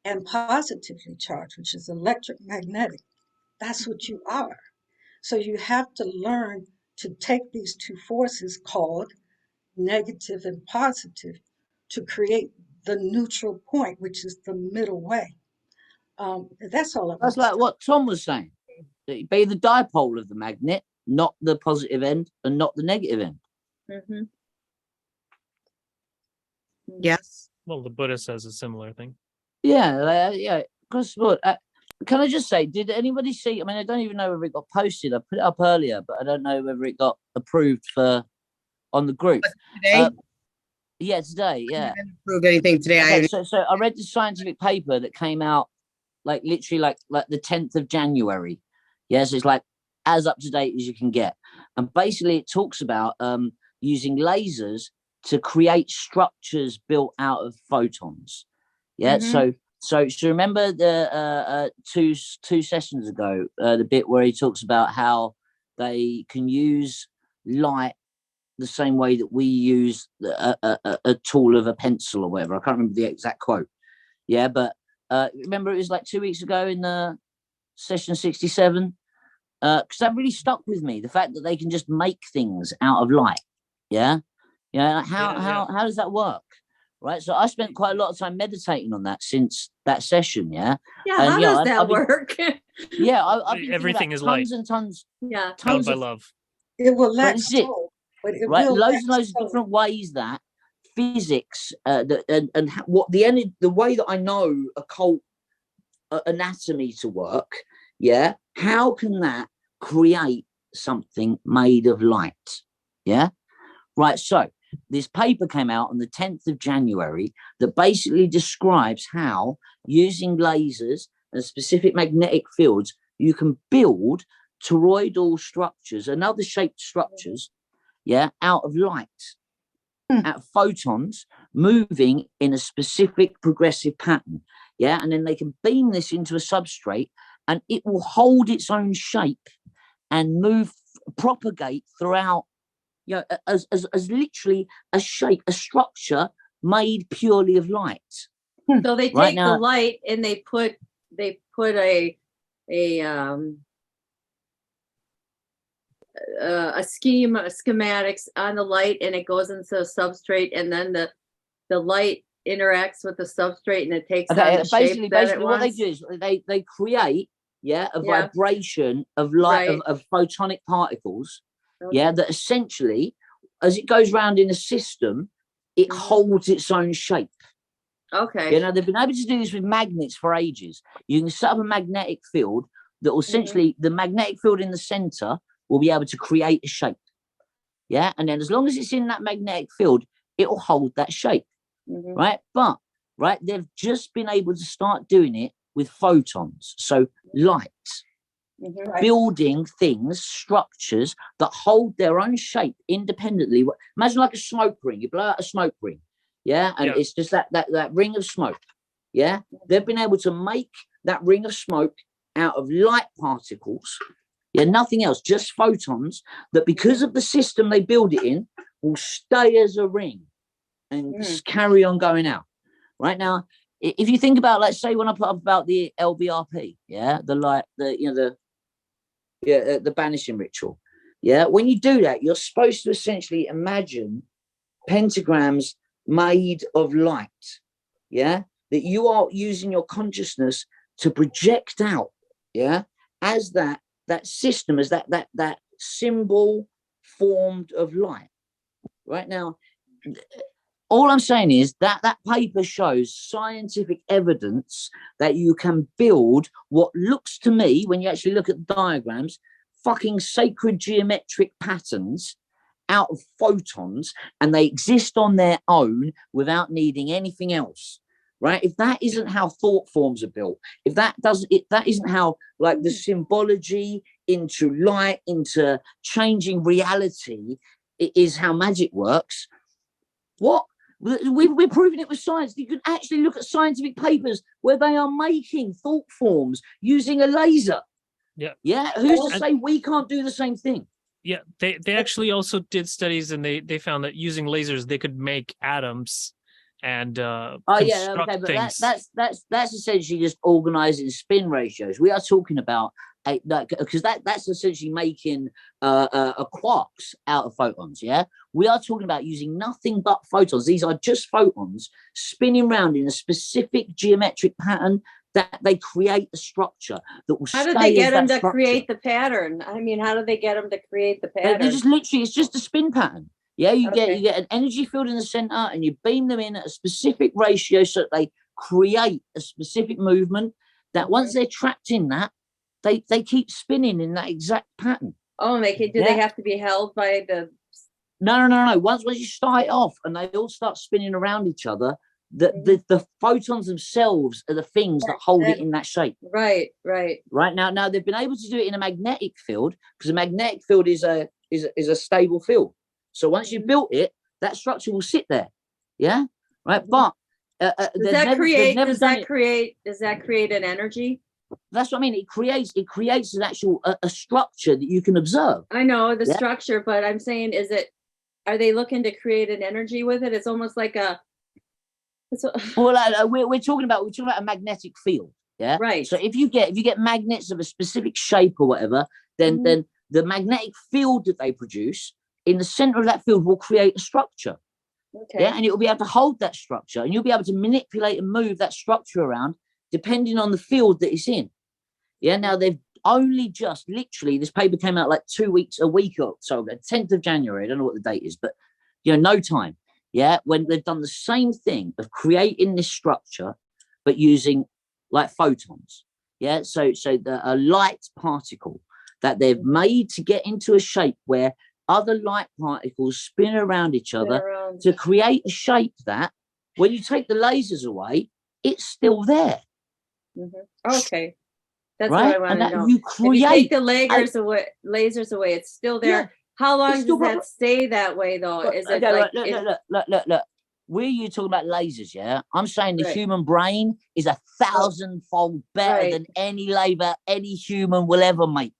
and positively charged, which is electromagnetic, that's what you are. So you have to learn to take these two forces called negative and positive to create the neutral point, which is the middle way. That's all. That's like what Tom was saying. Be the dipole of the magnet, not the positive end and not the negative end. Yes. Well, the Buddha says a similar thing. Yeah. Because can I just say, did anybody see? I mean, I don't even know whether it got posted. I put it up earlier, but I don't know whether it got approved on the group. Today? Yeah, today. Yeah. I haven't approved anything today. Okay, so I read the scientific paper that came out like literally like the 10th of January. Yes, it's like as up to date as you can get. And basically it talks about using lasers to create structures built out of photons. Yeah. Mhm. So remember the two sessions ago, the bit where he talks about how they can use light the same way that we use a tool of a pencil or whatever. I can't remember the exact quote. Yeah, but remember it was like 2 weeks ago in the session 67, because that really stuck with me. The fact that they can just make things out of light. Yeah, yeah. How does that work? Right. So I spent quite a lot of time meditating on that since that session. Yeah. Yeah, And, how does that work? Yeah, I've been Everything is tons light. and tons. Yeah. Powered Tons by of love. It will But lack this is it, soul, but it right? will Loads lack and loads of soul. different ways that physics and what the way that I know occult anatomy to work. Yeah, how can that create something made of light? Yeah, right. So this paper came out on the 10th of January that basically describes how using lasers and specific magnetic fields you can build toroidal structures and other shaped structures, yeah, out of light, out of photons moving in a specific progressive pattern. Yeah, and then they can beam this into a substrate and it will hold its own shape and propagate throughout, as literally a shape, a structure made purely of light. So they Right take now, the light and they put a schematics on the light, and it goes into a substrate, and then the light interacts with the substrate, and it takes on the shape that it what they wants. do is they create a vibration of light, Right. of photonic particles, Okay. that essentially, as it goes round in the system, it holds its own shape. Okay. You know, they've been able to do this with magnets for ages. You can set up a magnetic field that will essentially, the magnetic field in the center will be able to create a shape. Yeah. And then as long as it's in that magnetic field, it will hold that shape. Right. But, right, they've just been able to start doing it with photons. So light, building things, structures that hold their own shape independently. Imagine like a smoke ring. You blow out a smoke ring. Yeah. And it's just that ring of smoke. Yeah. They've been able to make that ring of smoke out of light particles. Yeah. Nothing else, just photons that, because of the system they build it in, will stay as a ring and carry on going out. Right now, if you think about, let's say when I put up about the LBRP, the banishing ritual. Yeah. When you do that, you're supposed to essentially imagine pentagrams made of light. Yeah. That you are using your consciousness to project out. Yeah. As that system, as that symbol formed of light. Right now, all I'm saying is that paper shows scientific evidence that you can build what looks to me, when you actually look at diagrams, fucking sacred geometric patterns out of photons, and they exist on their own without needing anything else. Right? If that isn't how thought forms are built, if that isn't how, like, the symbology into light, into changing reality, it is how magic works. What? We're proving it with science. You can actually look at scientific papers where they are making thought forms using a laser. Yeah. Yeah. Who's to say we can't do the same thing? Yeah. They actually also did studies, and they found that using lasers, they could make atoms and construct things. That's essentially just organizing spin ratios. We are talking about because that's essentially making quarks out of photons. Yeah, we are talking about using nothing but photons. These are just photons spinning around in a specific geometric pattern that they create a structure that will How stay did they get them to structure. create the pattern? I mean, how did they get them to create the pattern? They're just literally, it's just a spin pattern. Yeah, you get an energy field in the center, and you beam them in at a specific ratio so that they create a specific movement. That once they're trapped in that, they keep spinning in that exact pattern. Oh, and they have to be held by the? No. Once you start it off and they all start spinning around each other, the photons themselves are the things that hold it in that shape. Right. Right now they've been able to do it in a magnetic field, because a magnetic field is a stable field. So once you've built it, that structure will sit there. Yeah, right. But Does that create an energy? That's what I mean. It creates an actual a structure that you can observe. I know the structure, but I'm saying, are they looking to create an energy with it? It's almost like well, we're talking about a magnetic field. Yeah, right. So if you get magnets of a specific shape or whatever, then the magnetic field that they produce in the center of that field will create a structure. Okay. Yeah, and it will be able to hold that structure, and you'll be able to manipulate and move that structure around depending on the field that it's in. Yeah, now they've only just literally, this paper came out like a week or so ago, 10th of January. I don't know what the date is, but no time. Yeah, when they've done the same thing of creating this structure, but using like photons. Yeah, so a light particle that they've made to get into a shape where other light particles spin around each other to create a shape that when you take the lasers away, it's still there. Okay. That's right? what I want to know. You create, if you take the lasers away, it's still there. Yeah, how long does that stay that way, though? Look, is it look. Were you talking about lasers? Yeah, I'm saying the human brain is 1,000-fold better than any laser any human will ever make.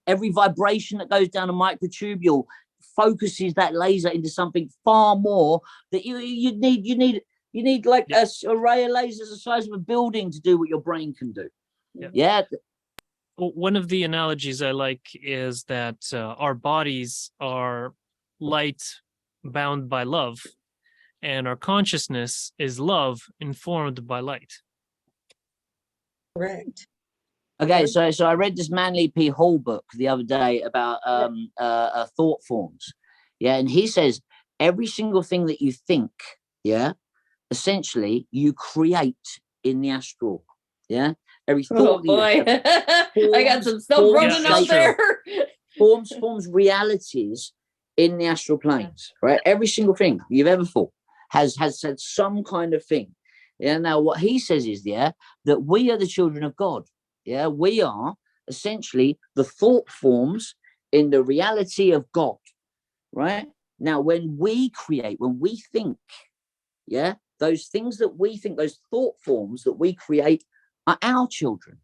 Every vibration that goes down a microtubule focuses that laser into something far more that you need like a array of lasers the size of a building to do what your brain can do. Yeah. Well, one of the analogies I like is that our bodies are light bound by love, and our consciousness is love informed by light. Correct. Okay, so I read this Manly P. Hall book the other day about thought forms. Yeah, and he says every single thing that you think, essentially you create in the astral. Yeah. Every thought. Oh boy. I got some stuff running out there. forms realities in the astral planes, right? Every single thing you've ever thought has said some kind of thing. Yeah. Now what he says is that we are the children of God. Yeah, we are essentially the thought forms in the reality of God, right? Now, when we create, when we think, those things that we think, those thought forms that we create are our children.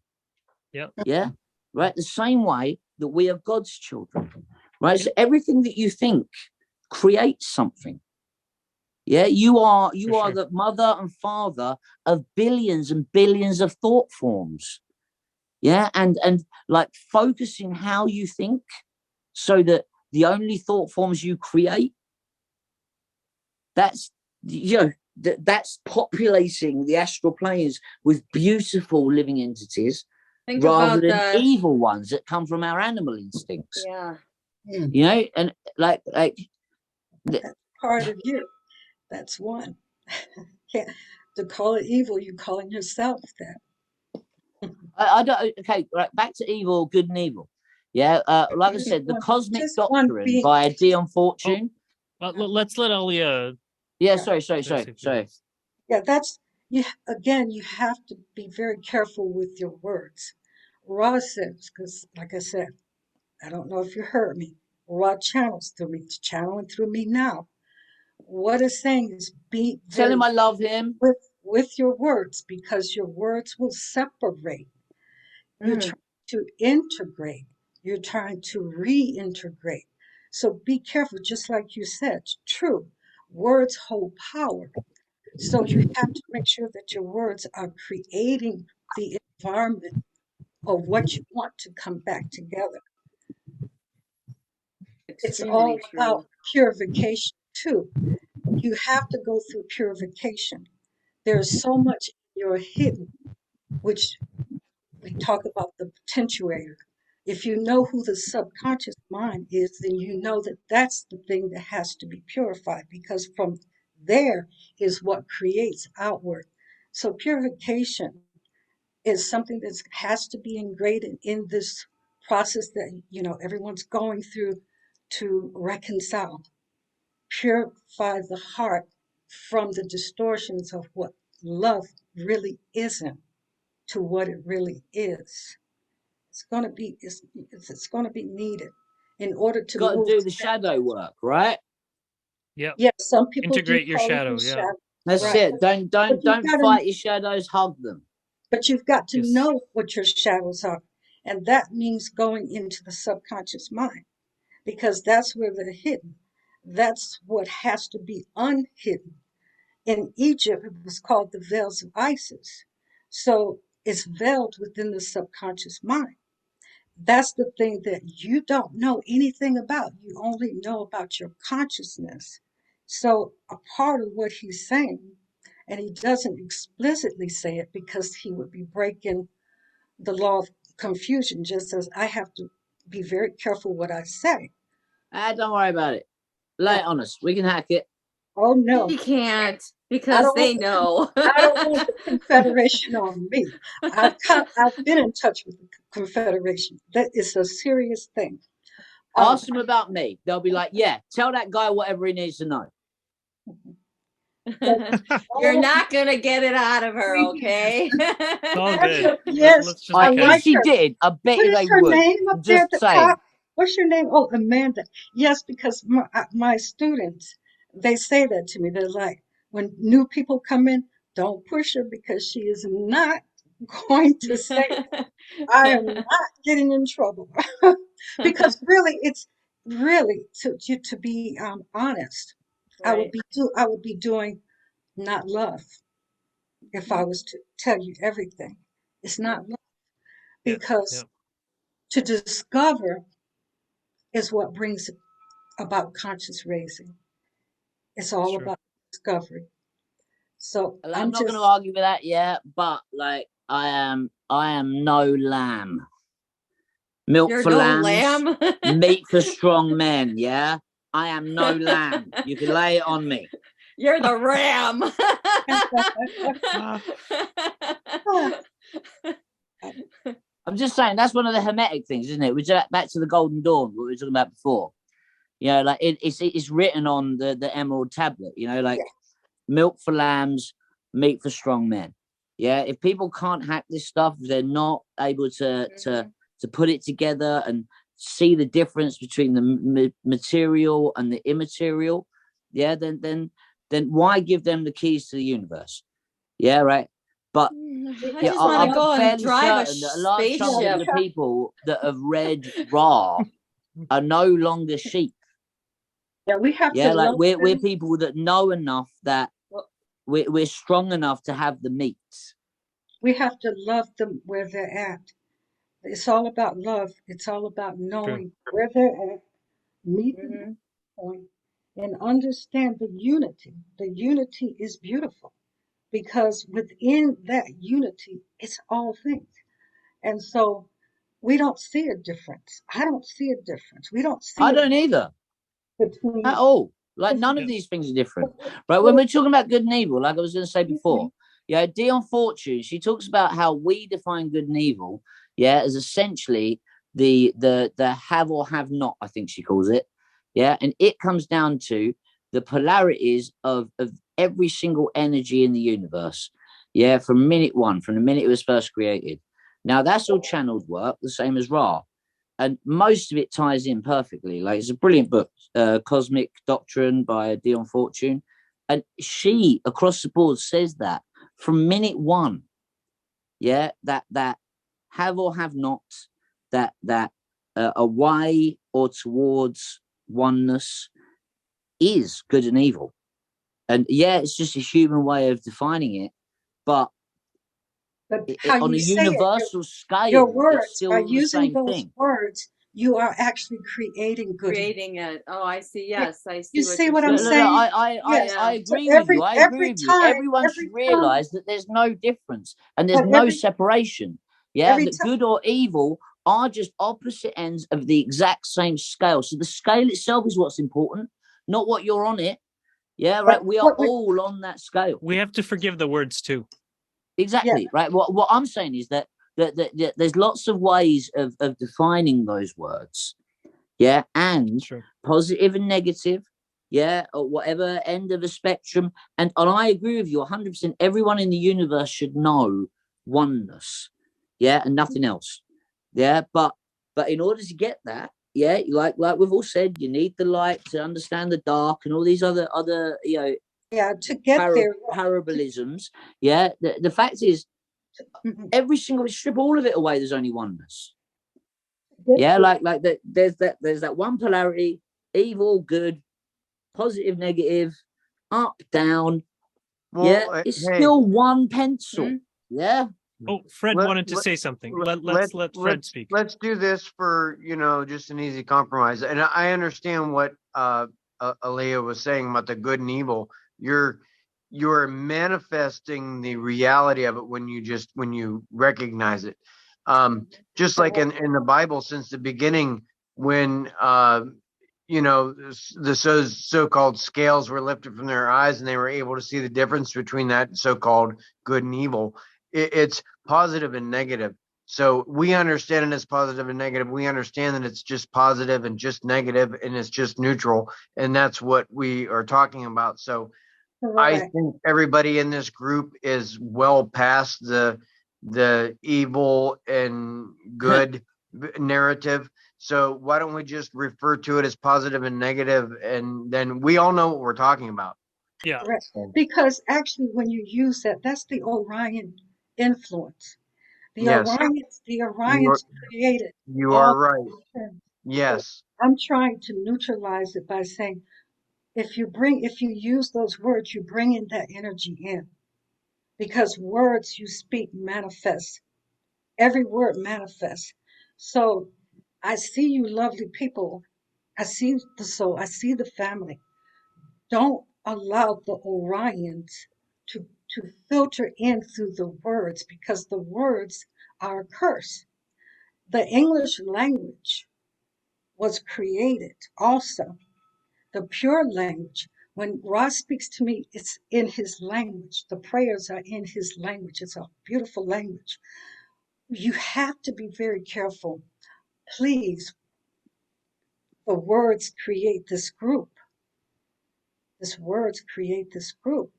Yeah, right? The same way that we are God's children, right? So everything that you think creates something. Yeah, you are the mother and father of billions and billions of thought forms. Yeah, and like focusing how you think so that the only thought forms you create, that's that's populating the astral planes with beautiful living entities rather than evil ones that come from our animal instincts. Yeah. And like that's part of you. That's one. To call it evil, you're calling yourself that. I don't. Okay, right. Back to evil, good and evil. Yeah, like I said, the cosmic doctrine by Dion Fortune. Let's let Alia. Yeah, sorry. Yeah, that's you. Again, you have to be very careful with your words. Ra says, because like I said, I don't know if you heard me. Ra channels through me, channeling through me now. What it's saying is be tell him I love him with your words, because your words will separate. You're trying to integrate. You're trying to reintegrate. So be careful, just like you said. True, words hold power. So you have to make sure that your words are creating the environment of what you want to come back together. It's all about purification too. You have to go through purification. There's so much in your hidden, which we talk about the potentiator. If you know who the subconscious mind is, then you know that that's the thing that has to be purified, because from there is what creates outward. So purification is something that has to be ingrained in this process that everyone's going through to reconcile, purify the heart from the distortions of what love really isn't to what it really is. It's going to be needed in order to got to move do the shadow work, right? Yep. Yes, some people Integrate do your call it shadow. the Yeah. shadow, That's right? it. Don't But don't you've don't got to, fight your shadows, hug them. but you've got to Yes. know what your shadows are, and that means going into the subconscious mind, because that's where they're hidden. That's what has to be unhidden. In Egypt, it was called the veils of Isis. So it's veiled within the subconscious mind. That's the thing that you don't know anything about. You only know about your consciousness. So a part of what he's saying, and he doesn't explicitly say it because he would be breaking the law of confusion, just as I have to be very careful what I say. Don't worry about it. Lay Yeah. it on us. We can hack it. Oh no, You can't I because don't they want know. I don't want the Confederation on me. I've been in touch with the Confederation. That is a serious thing. Ask them about me. They'll be like, yeah, tell that guy whatever he needs to know. You're not gonna get it out of her, We- okay? It's all good. Yes, Let's just I make it. If like she her. did, I bet What you is they her would. name up there at Just the saying. top? What's your name? Oh, Amanda. Yes, because my students, they say that to me. They're like, when new people come in, don't push her because she is not going to say, I am not getting in trouble. Because really, it's really to be honest. Right. I would be doing not love if I was to tell you everything. It's not love Yeah. because to discover is what brings about conscious raising. It's all Sure. about discovery. So I'm I'm not going just, to argue with that yet, but like I am no lamb. Milk You're for no lambs, lamb. meat for strong men. Yeah, I am no lamb. You can lay it on me. You're the ram. I'm just saying that's one of the hermetic things, isn't it? We're back to the Golden Dawn, what we were talking about before. You know, like it's written on the emerald tablet. You know, like milk for lambs, meat for strong men. Yeah, if people can't hack this stuff, they're not able to put it together and see the difference between the material and the immaterial. Yeah, then why give them the keys to the universe? Yeah, right. But I yeah, just want to I'm go and fairly drive a certain that a large chunk of spaceship. the people that have read Ra are no longer sheep. yeah, we have Yeah, to like love we're them. people that know enough that Well, we're strong enough to have the meat. We have to love them where they're at. It's all about love. It's all about True. knowing where they're at, meet them mhm. point, and understand the unity. The unity is beautiful because within that unity, it's all things. And so we don't see a difference. I don't see a difference. We don't see I a don't either between. at all. Like none of Yeah. these things are different, right? When we're talking about good and evil, like I was going to say before, yeah, Dion Fortune, she talks about how we define good and evil, yeah, as essentially the have or have not. I think she calls it, yeah, and it comes down to the polarities of every single energy in the universe, yeah, from minute one, from the minute it was first created. Now that's all channeled work, the same as Ra, and most of it ties in perfectly. Like it's a brilliant book, Cosmic Doctrine by Dion Fortune, and she across the board says that from minute one, yeah, that have or have not, that away or towards oneness is good and evil, and yeah, it's just a human way of defining it, but But how on you a say it, universal your scale, it's words, by still the using same those thing. words, you are actually creating good. Creating it. Oh, I see. Yeah, Yes, I you see what see you're what I'm No, saying. no, saying? Yes. Yeah. I So agree with you. I agree with you. Everyone should every time, realize that there's no difference and there's but no separation. Yeah, every that time, good or evil are just opposite ends of the exact same scale. So the scale itself is what's important, not what you're on it. Yeah, but right. We are what we, all on that scale. We have to forgive the words too. yeah, Exactly. Right. What I'm saying is that there's lots of ways of defining those words. Yeah, and Sure. positive and negative, yeah, or whatever end of the spectrum. And I agree with you 100%. Everyone in the universe should know oneness, yeah, and nothing else. Yeah, but in order to get that, yeah, like we've all said, you need the light to understand the dark and all these other Yeah, to get there. parabolisms. Yeah, the fact is, every single strip all of it away, there's only oneness. Yeah, like that. There's that one polarity: evil, good, positive, negative, up, down. Well, Yeah, it's hey, still one pencil. Yeah. Oh, Fred Let- wanted to let- say something. Let's let Fred speak. Let's do this for, just an easy compromise. And I understand what Aaliyah was saying about the good and evil. You're manifesting the reality of it when you recognize it. Just like in the Bible, since the beginning, when the so-called scales were lifted from their eyes and they were able to see the difference between that so-called good and evil. It's positive and negative. So we understand it as positive and negative. We understand that it's just positive and just negative and it's just neutral. And that's what we are talking about. So I think everybody in this group is well past the evil and good narrative. So why don't we just refer to it as positive and negative, and then we all know what we're talking about. Yeah. Correct. Because actually, when you use that, that's the Orion influence. The Yes. Orions created. You are right. Things. Yes. I'm trying to neutralize it by saying, if you use those words, you bring in that energy in, because words you speak manifest. Every word manifests. So I see you lovely people. I see the soul. I see the family. Don't allow the Orions to filter in through the words, because the words are a curse. The English language was created also, the pure language. When Ross speaks to me, it's in his language. The prayers are in his language. It's a beautiful language. You have to be very careful. Please, the words create this group. These words create this group.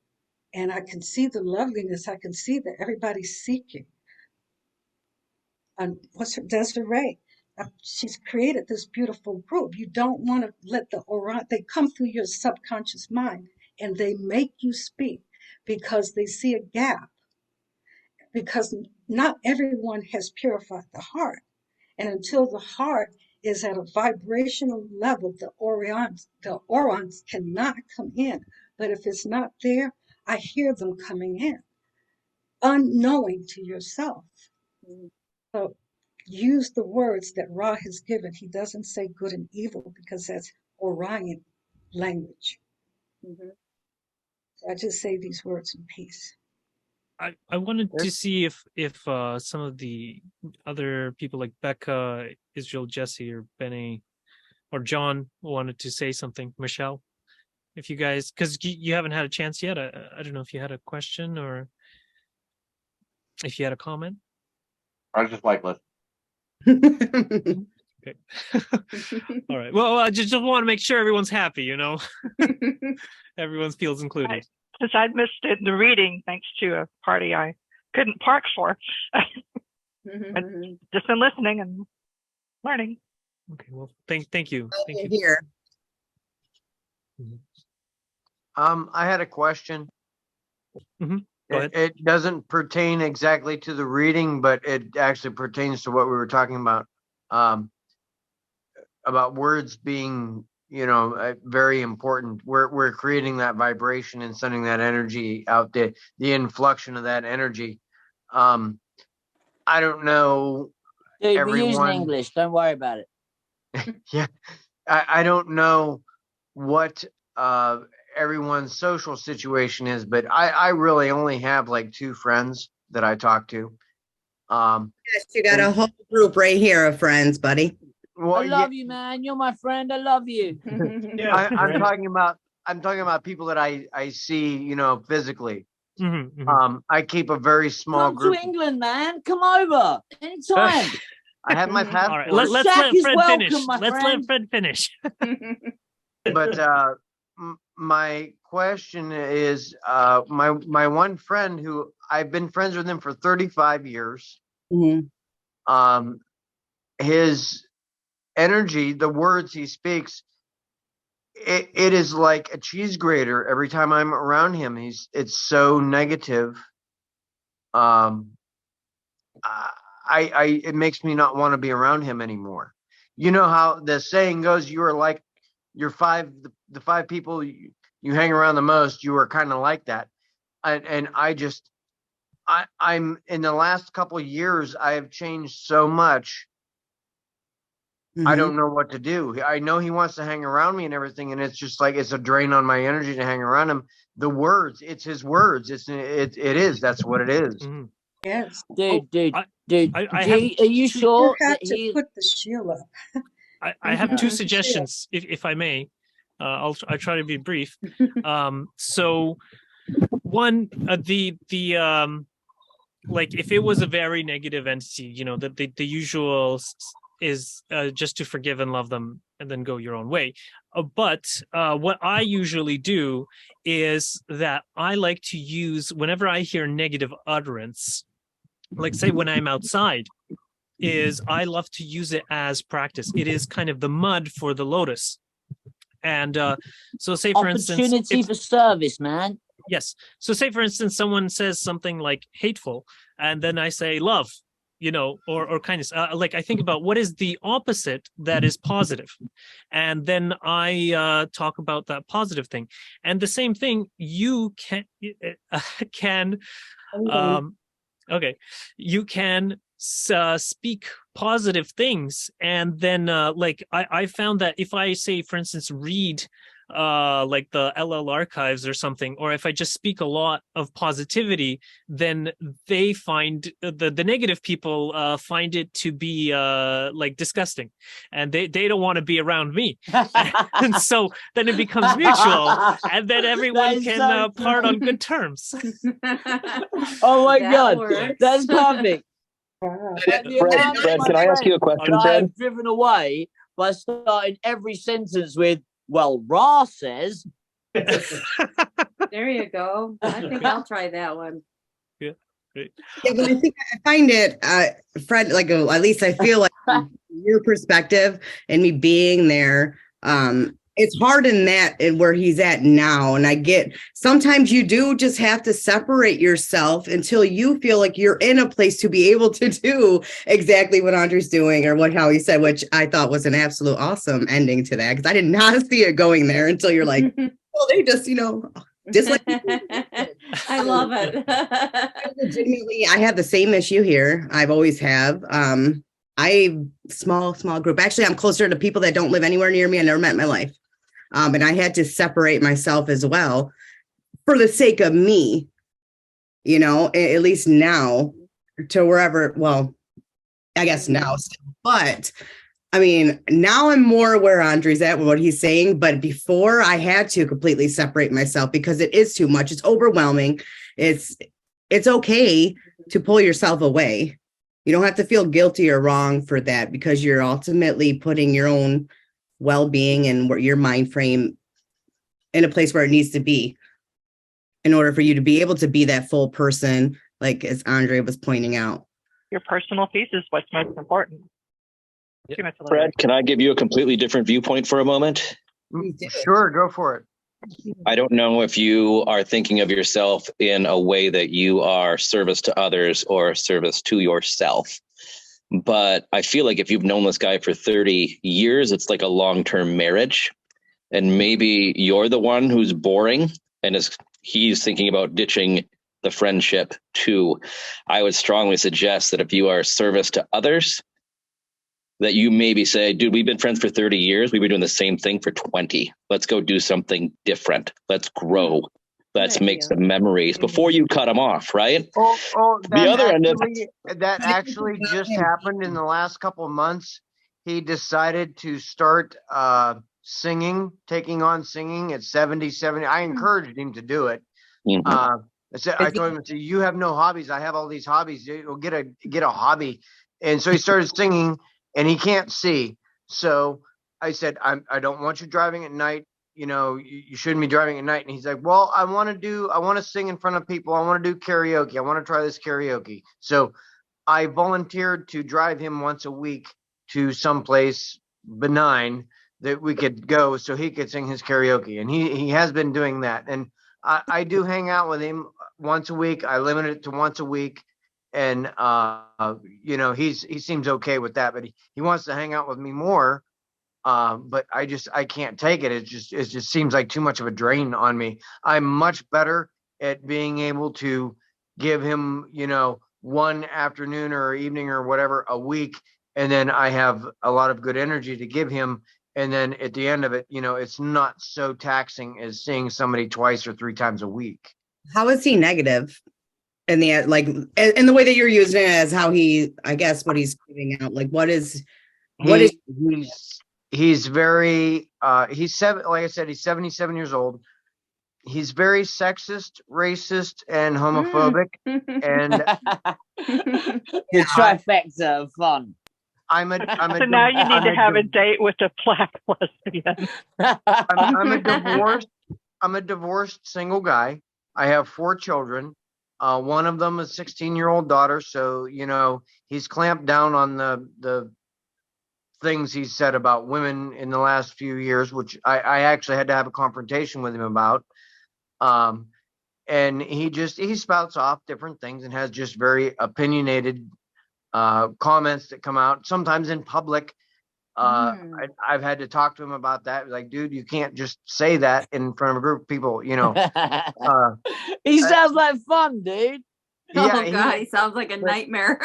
And I can see the loveliness. I can see that everybody's seeking. And what's her Desiree? She's created this beautiful group. You don't want to let they come through your subconscious mind and they make you speak because they see a gap. Because not everyone has purified the heart. And until the heart is at a vibrational level, the orons cannot come in. But if it's not there, I hear them coming in, unknowing to yourself. So use the words that Ra has given. He doesn't say good and evil because that's Orion language. So I just say these words in peace. I wanted to see if some of the other people like Becca, Israel, Jesse, or Benny, or John wanted to say something. Michelle, if you guys, because you haven't had a chance yet. I don't know if you had a question or if you had a comment. I just like listening. Okay. All right. Well, I just want to make sure everyone's happy. Everyone feels included. Since I missed it in the reading, thanks to a party I couldn't park for. Just been listening and learning. Okay. Well, thank you. Thank you. Here. I had a question. Go ahead. It doesn't pertain exactly to the reading, but it actually pertains to what we were talking about words being, very important. We're creating that vibration and sending that energy out there, the inflection of that energy. I don't know. Dude, we're using English. Don't worry about it. Yeah, I don't know what everyone's social situation is, but I really only have like 2 friends that I talk to. Yes, you got a whole group right here of friends, buddy. Well, I love you, man. You're my friend. I love you. Yeah, I'm talking about people that I see, physically. I keep a very small Come group. to England, man. Come over anytime. I have my passport. All right, let's let Fred finish. Let's let Fred finish. But my question is, my one friend who I've been friends with him for 35 years. His energy, the words he speaks, it is like a cheese grater every time I'm around him. It's so negative. It makes me not want to be around him anymore. You know how the saying goes, you are like the five people you hang around the most, you are kind of like that. And I'm in the last couple of years, I have changed so much. I don't know what to do. I know he wants to hang around me and everything, and it's just like it's a drain on my energy to hang around him. The words, it's his words. It is. That's what it is. Mhm. Yes. Dude, I are you sure You that have to he? put the shield up. I have two Yeah. suggestions, if I may. I'll try to be brief. So one, like if it was a very negative entity, the usual is just to forgive and love them and then go your own way. But what I usually do is that I like to use, whenever I hear negative utterance, like say when I'm outside, is I love to use it as practice. It is kind of the mud for the lotus. And so say for instance, Opportunity for service, man. yes. So say for instance, someone says something like hateful, and then I say love, or kindness. Like I think about what is the opposite that is positive, and then I talk about that positive thing. And the same thing you can okay, you can speak positive things, and then like I found that if I say, for instance, read like the LL archives or something, or if I just speak a lot of positivity, then they find the negative people find it to be like disgusting, and they don't want to be around me. And so then it becomes mutual, and then everyone can part on good terms. Oh my That God, works. that's perfect. Wow. Like the Fred, amount of Fred, my can I ask you a friends question, that I Fred? have driven away by starting every sentence with, "Well, Ra says." There you go. I think I'll try that one. Yeah, great. Yeah, but I think I find it, Fred, like at least I feel like from your perspective and me being there, it's hard in that and where he's at now. And I get sometimes you do just have to separate yourself until you feel like you're in a place to be able to do exactly what Andre's doing or how he said, which I thought was an absolute awesome ending to that, because I did not see it going there until you're like, well, they just, dislike. I love it. Legitimately, I have the same issue here. I've always have. Small group. Actually, I'm closer to people that don't live anywhere near me. I never met in my life. And I had to separate myself as well for the sake of me, at least now to wherever, well, I guess now, but I mean, now I'm more where Andre's at with what he's saying, but before I had to completely separate myself because it is too much. It's overwhelming. It's okay to pull yourself away. You don't have to feel guilty or wrong for that, because you're ultimately putting your own well-being and your mind frame in a place where it needs to be in order for you to be able to be that full person, like as Andre was pointing out. Your personal peace is what's most important. Fred, can I give you a completely different viewpoint for a moment? Sure, go for it. I don't know if you are thinking of yourself in a way that you are service to others or service to yourself. But I feel like if you've known this guy for 30 years, it's like a long-term marriage. And maybe you're the one who's boring and he's thinking about ditching the friendship too. I would strongly suggest that if you are service to others, that you maybe say, dude, we've been friends for 30 years. We've been doing the same thing for 20. Let's go do something different. Let's grow. Let's make some memories before you cut them off, right? That actually just happened in the last couple of months. He decided to start singing, taking on singing at 70. I encouraged him to do it. I told him, you have no hobbies. I have all these hobbies. You'll get a hobby. And so he started singing. And he can't see. So I said, I don't want you driving at night. You shouldn't be driving at night. And he's like, well, I want to sing in front of people. I want to do karaoke. I want to try this karaoke. So I volunteered to drive him once a week to some place benign that we could go so he could sing his karaoke. And he has been doing that. And I do hang out with him once a week. I limit it to once a week. And you know, he seems okay with that, but he wants to hang out with me more. But I can't take it. It just seems like too much of a drain on me. I'm much better at being able to give him, you know, one afternoon or evening or whatever a week, and then I have a lot of good energy to give him. And then at the end of it, you know, it's not so taxing as seeing somebody twice or three times a week. How is he negative in the like in the way that you're using it as how he, I guess, what he's giving out? Like, what is he's very he's like I said, he's 77 years old. He's very sexist, racist, and homophobic. And the trifecta of fun. I'm a So now you need to have a date with a black lesbian. I'm a divorced single guy. I have 4 children. One of them is a 16-year-old daughter. So, you know, he's clamped down on the things he's said about women in the last few years, which I actually had to have a confrontation with him about. And he spouts off different things and has just very opinionated comments that come out sometimes in public. I've had to talk to him about that. Like, dude, you can't just say that in front of a group of people, you know. He sounds like fun, dude. Oh God, he sounds like a nightmare.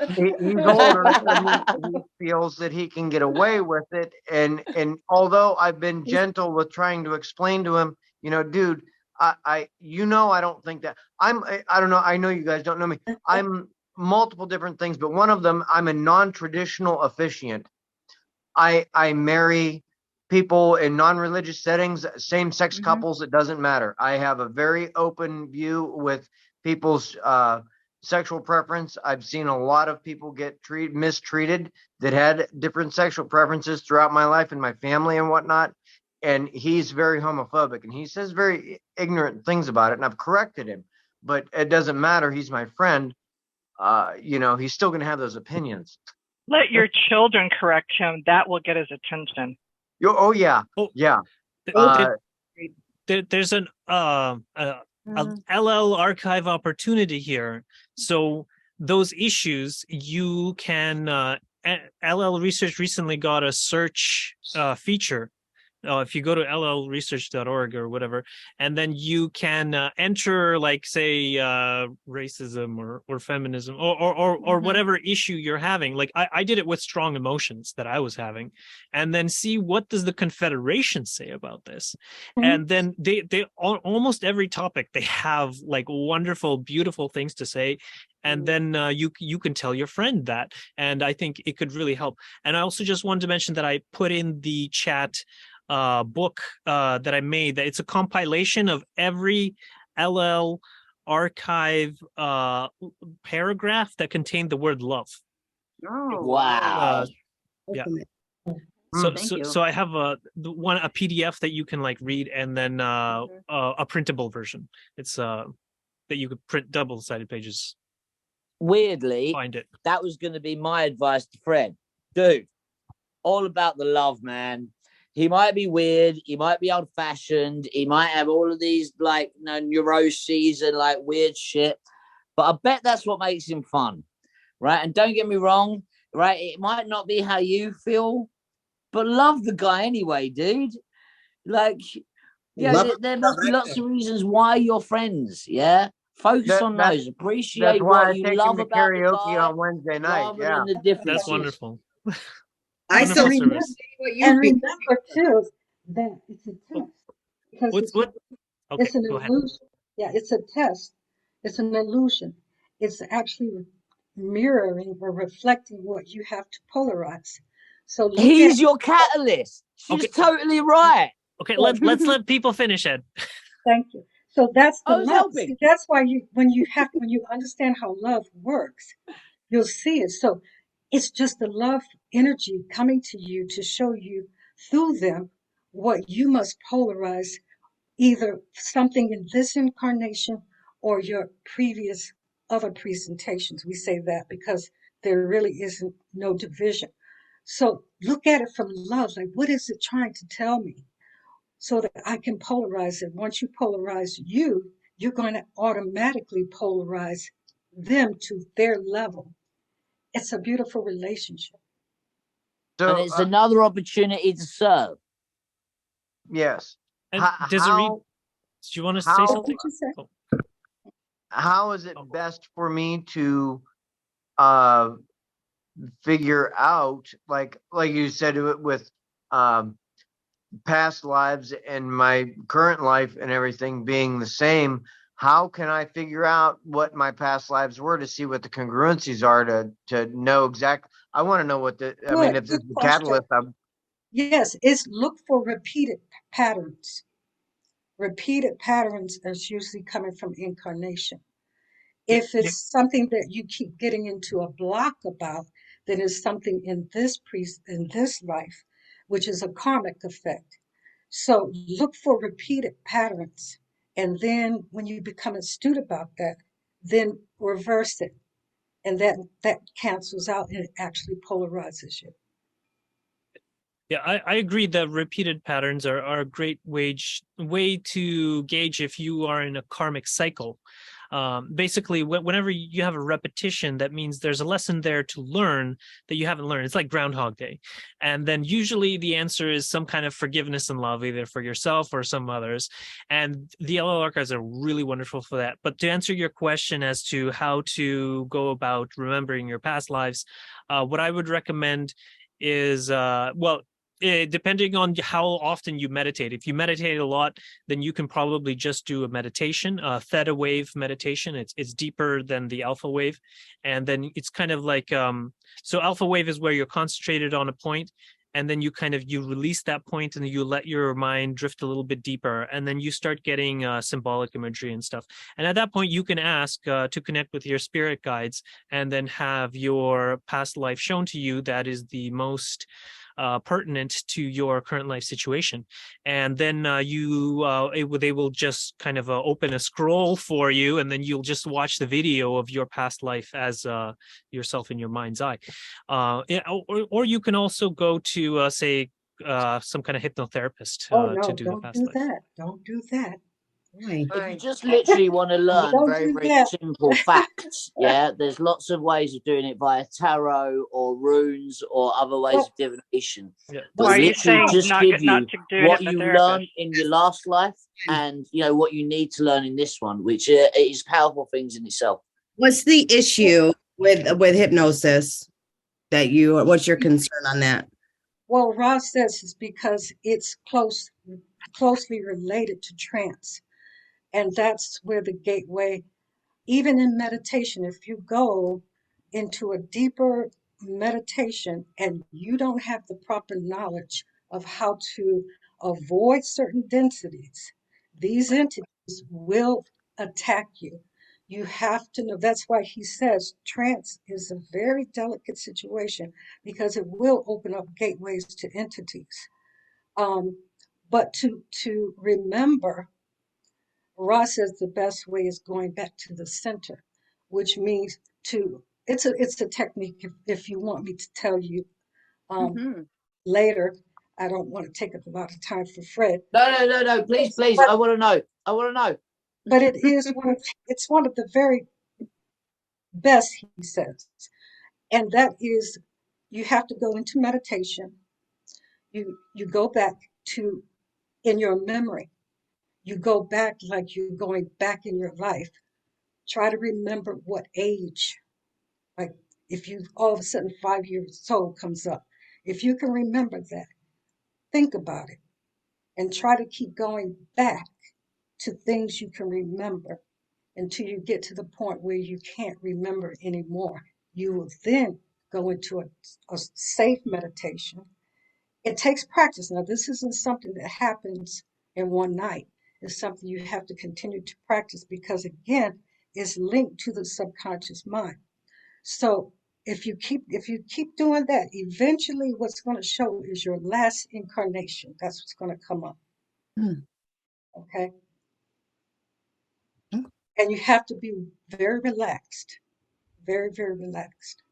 He's older, and he feels that he can get away with it. And although I've been gentle with trying to explain to him, you know, dude, I don't think that I don't know. I know you guys don't know me. I'm multiple different things, but one of them, I'm a non-traditional officiant. I marry people in non-religious settings, same-sex couples. It doesn't matter. I have a very open view with people's sexual preference. I've seen a lot of people get mistreated that had different sexual preferences throughout my life and my family and whatnot. And he's very homophobic, and he says very ignorant things about it. And I've corrected him, but it doesn't matter. He's my friend. You know, he's still going to have those opinions. Let your children correct him. That will get his attention. Oh yeah. There's an LL archive opportunity here. So those issues you can LL Research recently got a search feature. If you go to llresearch.org or whatever, and then you can enter, like, say, racism or feminism or whatever issue you're having. Like I did it with strong emotions that I was having, and then see what does the Confederation say about this. And then they almost every topic they have like wonderful, beautiful things to say. And then you can tell your friend that, and I think it could really help. And I also just wanted to mention that I put in the chat book that I made, that it's a compilation of every LL archive paragraph that contained the word love. Oh wow. Yeah. Thank you. So I have a PDF that you can like read, and then a printable version. It's that you could print double-sided pages. Weirdly, Find it. That was going to be my advice to Fred. Dude, all about the love, man. He might be weird. He might be old-fashioned. He might have all of these, like, you know, neuroses and, like, weird shit. But I bet that's what makes him fun, right? And don't get me wrong, right? It might not be how you feel, but love the guy anyway, dude. Like, yeah, there must be lots of reasons why you're friends, yeah? Focus on those. Appreciate what you love about the guy on Wednesday night. rather than the differences. That's wonderful. I still remember too that it's a test. Because it's an illusion. Yeah, it's a test. It's an illusion. It's actually mirroring or reflecting what you have to polarize. So he's your catalyst. She's totally right. Okay, let's let people finish it. Thank you. So that's the love. See, that's why when you understand how love works, you'll see it. So it's just the love energy coming to you to show you through them what you must polarize, either something in this incarnation or your previous other presentations. We say that because there really isn't no division. So look at it from love. Like, what is it trying to tell me? So that I can polarize it. Once you polarize you, you're going to automatically polarize them to their level. It's a beautiful relationship. And So it's another opportunity to serve. yes. And Desiree, do you want to say how- What something? did you say? Oh, How is it best for me to figure out, like you said, with past lives and my current life and everything being the same? How can I figure out what my past lives were to see what the congruencies are to know exactly? I want to know what I mean, if this is the catalyst. Yes, it's look for repeated patterns. Repeated patterns is usually coming from incarnation. If it's something that you keep getting into a block about, then it's something in this life, which is a karmic effect. So look for repeated patterns. And then when you become astute about that, then reverse it. And that cancels out and it actually polarizes you. Yeah, I agree that repeated patterns are a great way to gauge if you are in a karmic cycle. Basically, whenever you have a repetition, that means there's a lesson there to learn that you haven't learned. It's like Groundhog Day. And then usually the answer is some kind of forgiveness and love, either for yourself or some others. And the yellow archives are really wonderful for that. But to answer your question as to how to go about remembering your past lives, what I would recommend is, depending on how often you meditate. If you meditate a lot, then you can probably just do a meditation, a theta wave meditation. It's deeper than the alpha wave. And then it's kind of like, so alpha wave is where you're concentrated on a point, and then you release that point and you let your mind drift a little bit deeper. And then you start getting symbolic imagery and stuff. And at that point, you can ask to connect with your spirit guides and then have your past life shown to you that is the most pertinent to your current life situation. And then they will just kind of open a scroll for you, and then you'll just watch the video of your past life as yourself in your mind's eye. Or you can also go to say some kind of hypnotherapist to do the past life. Don't do that. If you just literally want to learn very, very simple facts, there's lots of ways of doing it via tarot or runes or other ways of divination. Why But are you literally saying just not give not you to do what it you hypnotherapist? learned in your last life and what you need to learn in this one, which is powerful things in itself. What's the issue with hypnosis what's your concern on that? Well, Ross says it's because it's closely related to trance. And that's where the gateway, even in meditation, if you go into a deeper meditation and you don't have the proper knowledge of how to avoid certain densities, these entities will attack you. You have to know. That's why he says trance is a very delicate situation because it will open up gateways to entities. But to remember, Ross says the best way is going back to the center, which means it's a technique. If you want me to tell you later, I don't want to take up a lot of time for Fred. No, please, I want to know. But it's one of the very best, he says, and that is you have to go into meditation. You go back to in your memory. You go back like you're going back in your life. Try to remember what age. Like if you all of a sudden 5 years old comes up, if you can remember that, think about it and try to keep going back to things you can remember until you get to the point where you can't remember anymore. You will then go into a safe meditation. It takes practice. Now, this isn't something that happens in one night. It's something you have to continue to practice because, again, it's linked to the subconscious mind. So if you keep doing that, eventually what's going to show is your last incarnation. That's what's going to come up. Okay. And you have to be very relaxed, very, very relaxed,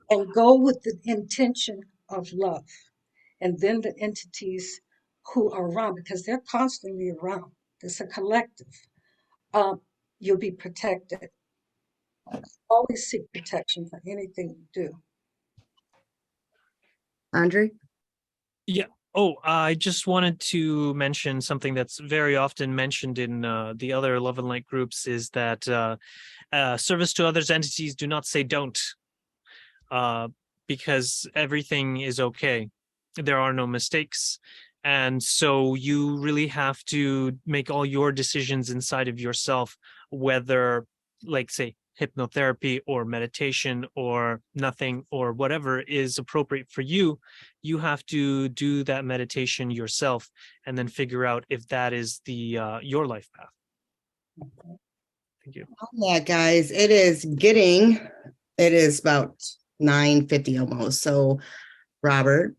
and go with the intention of love. And then the entities who are around, because they're constantly around, it's a collective, you'll be protected. Always seek protection for anything you do. Andre? Yeah. Oh, I just wanted to mention something that's very often mentioned in the other Love and Light groups is that service to others' entities, do not say don't, because everything is okay. There are no mistakes. And so you really have to make all your decisions inside of yourself, whether, like, say, hypnotherapy or meditation or nothing or whatever is appropriate for you. You have to do that meditation yourself and then figure out if that is the your life path. Thank you. Yeah, guys, it is about 9:50 almost. So, Robert,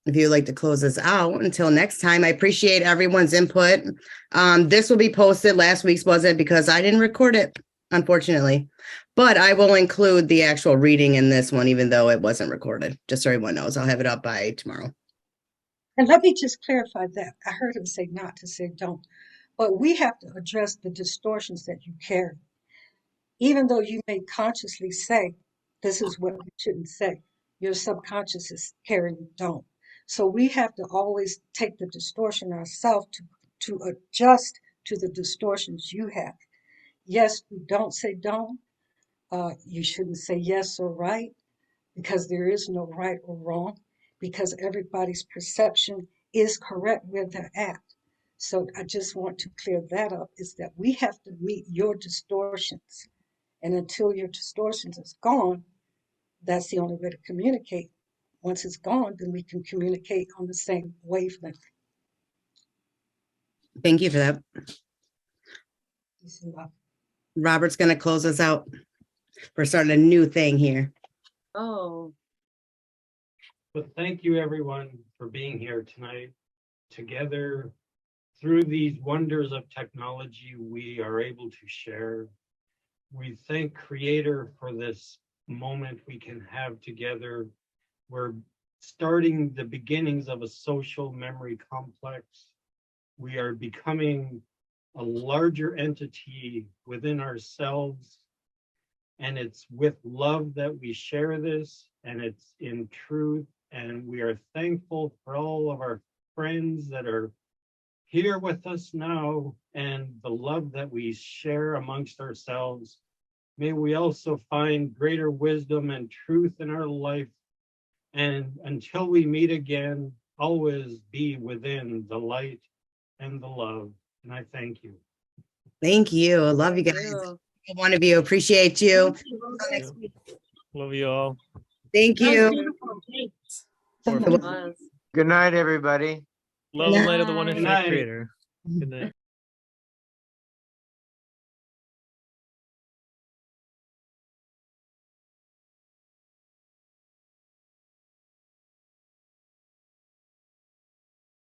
if you'd like to close us out until next time, I appreciate everyone's input. This will be posted. Last week's wasn't because I didn't record it, unfortunately. But I will include the actual reading in this one, even though it wasn't recorded. Just so everyone knows, I'll have it up by tomorrow. And let me just clarify that. I heard him say not to say don't, but we have to address the distortions that you carry. Even though you may consciously say, this is what you shouldn't say, your subconscious is carrying don't. So we have to always take the distortion ourselves to adjust to the distortions you have. Yes, we don't say don't. You shouldn't say yes or right, because there is no right or wrong, because everybody's perception is correct where they're at. So I just want to clear that up, is that we have to meet your distortions. And until your distortions is gone, that's the only way to communicate. Once it's gone, then we can communicate on the same wavelength. Thank you for that. Peace and love. Robert's going to close us out. We're starting a new thing here. Oh, But thank you, everyone, for being here tonight. Together, through these wonders of technology, we are able to share. We thank Creator for this moment we can have together. We're starting the beginnings of a social memory complex. We are becoming a larger entity within ourselves. And it's with love that we share this, and it's in truth. And we are thankful for all of our friends that are here with us now and the love that we share amongst ourselves. May we also find greater wisdom and truth in our life. And until we meet again, always be within the light and the love. And I thank you. Thank you. I love you thank guys. you. One of you. Appreciate you. Yeah. Love you all. Thank you. Good Or- night. Was. Good night, everybody. Love and light of the one Good infinite night. creator. Good night.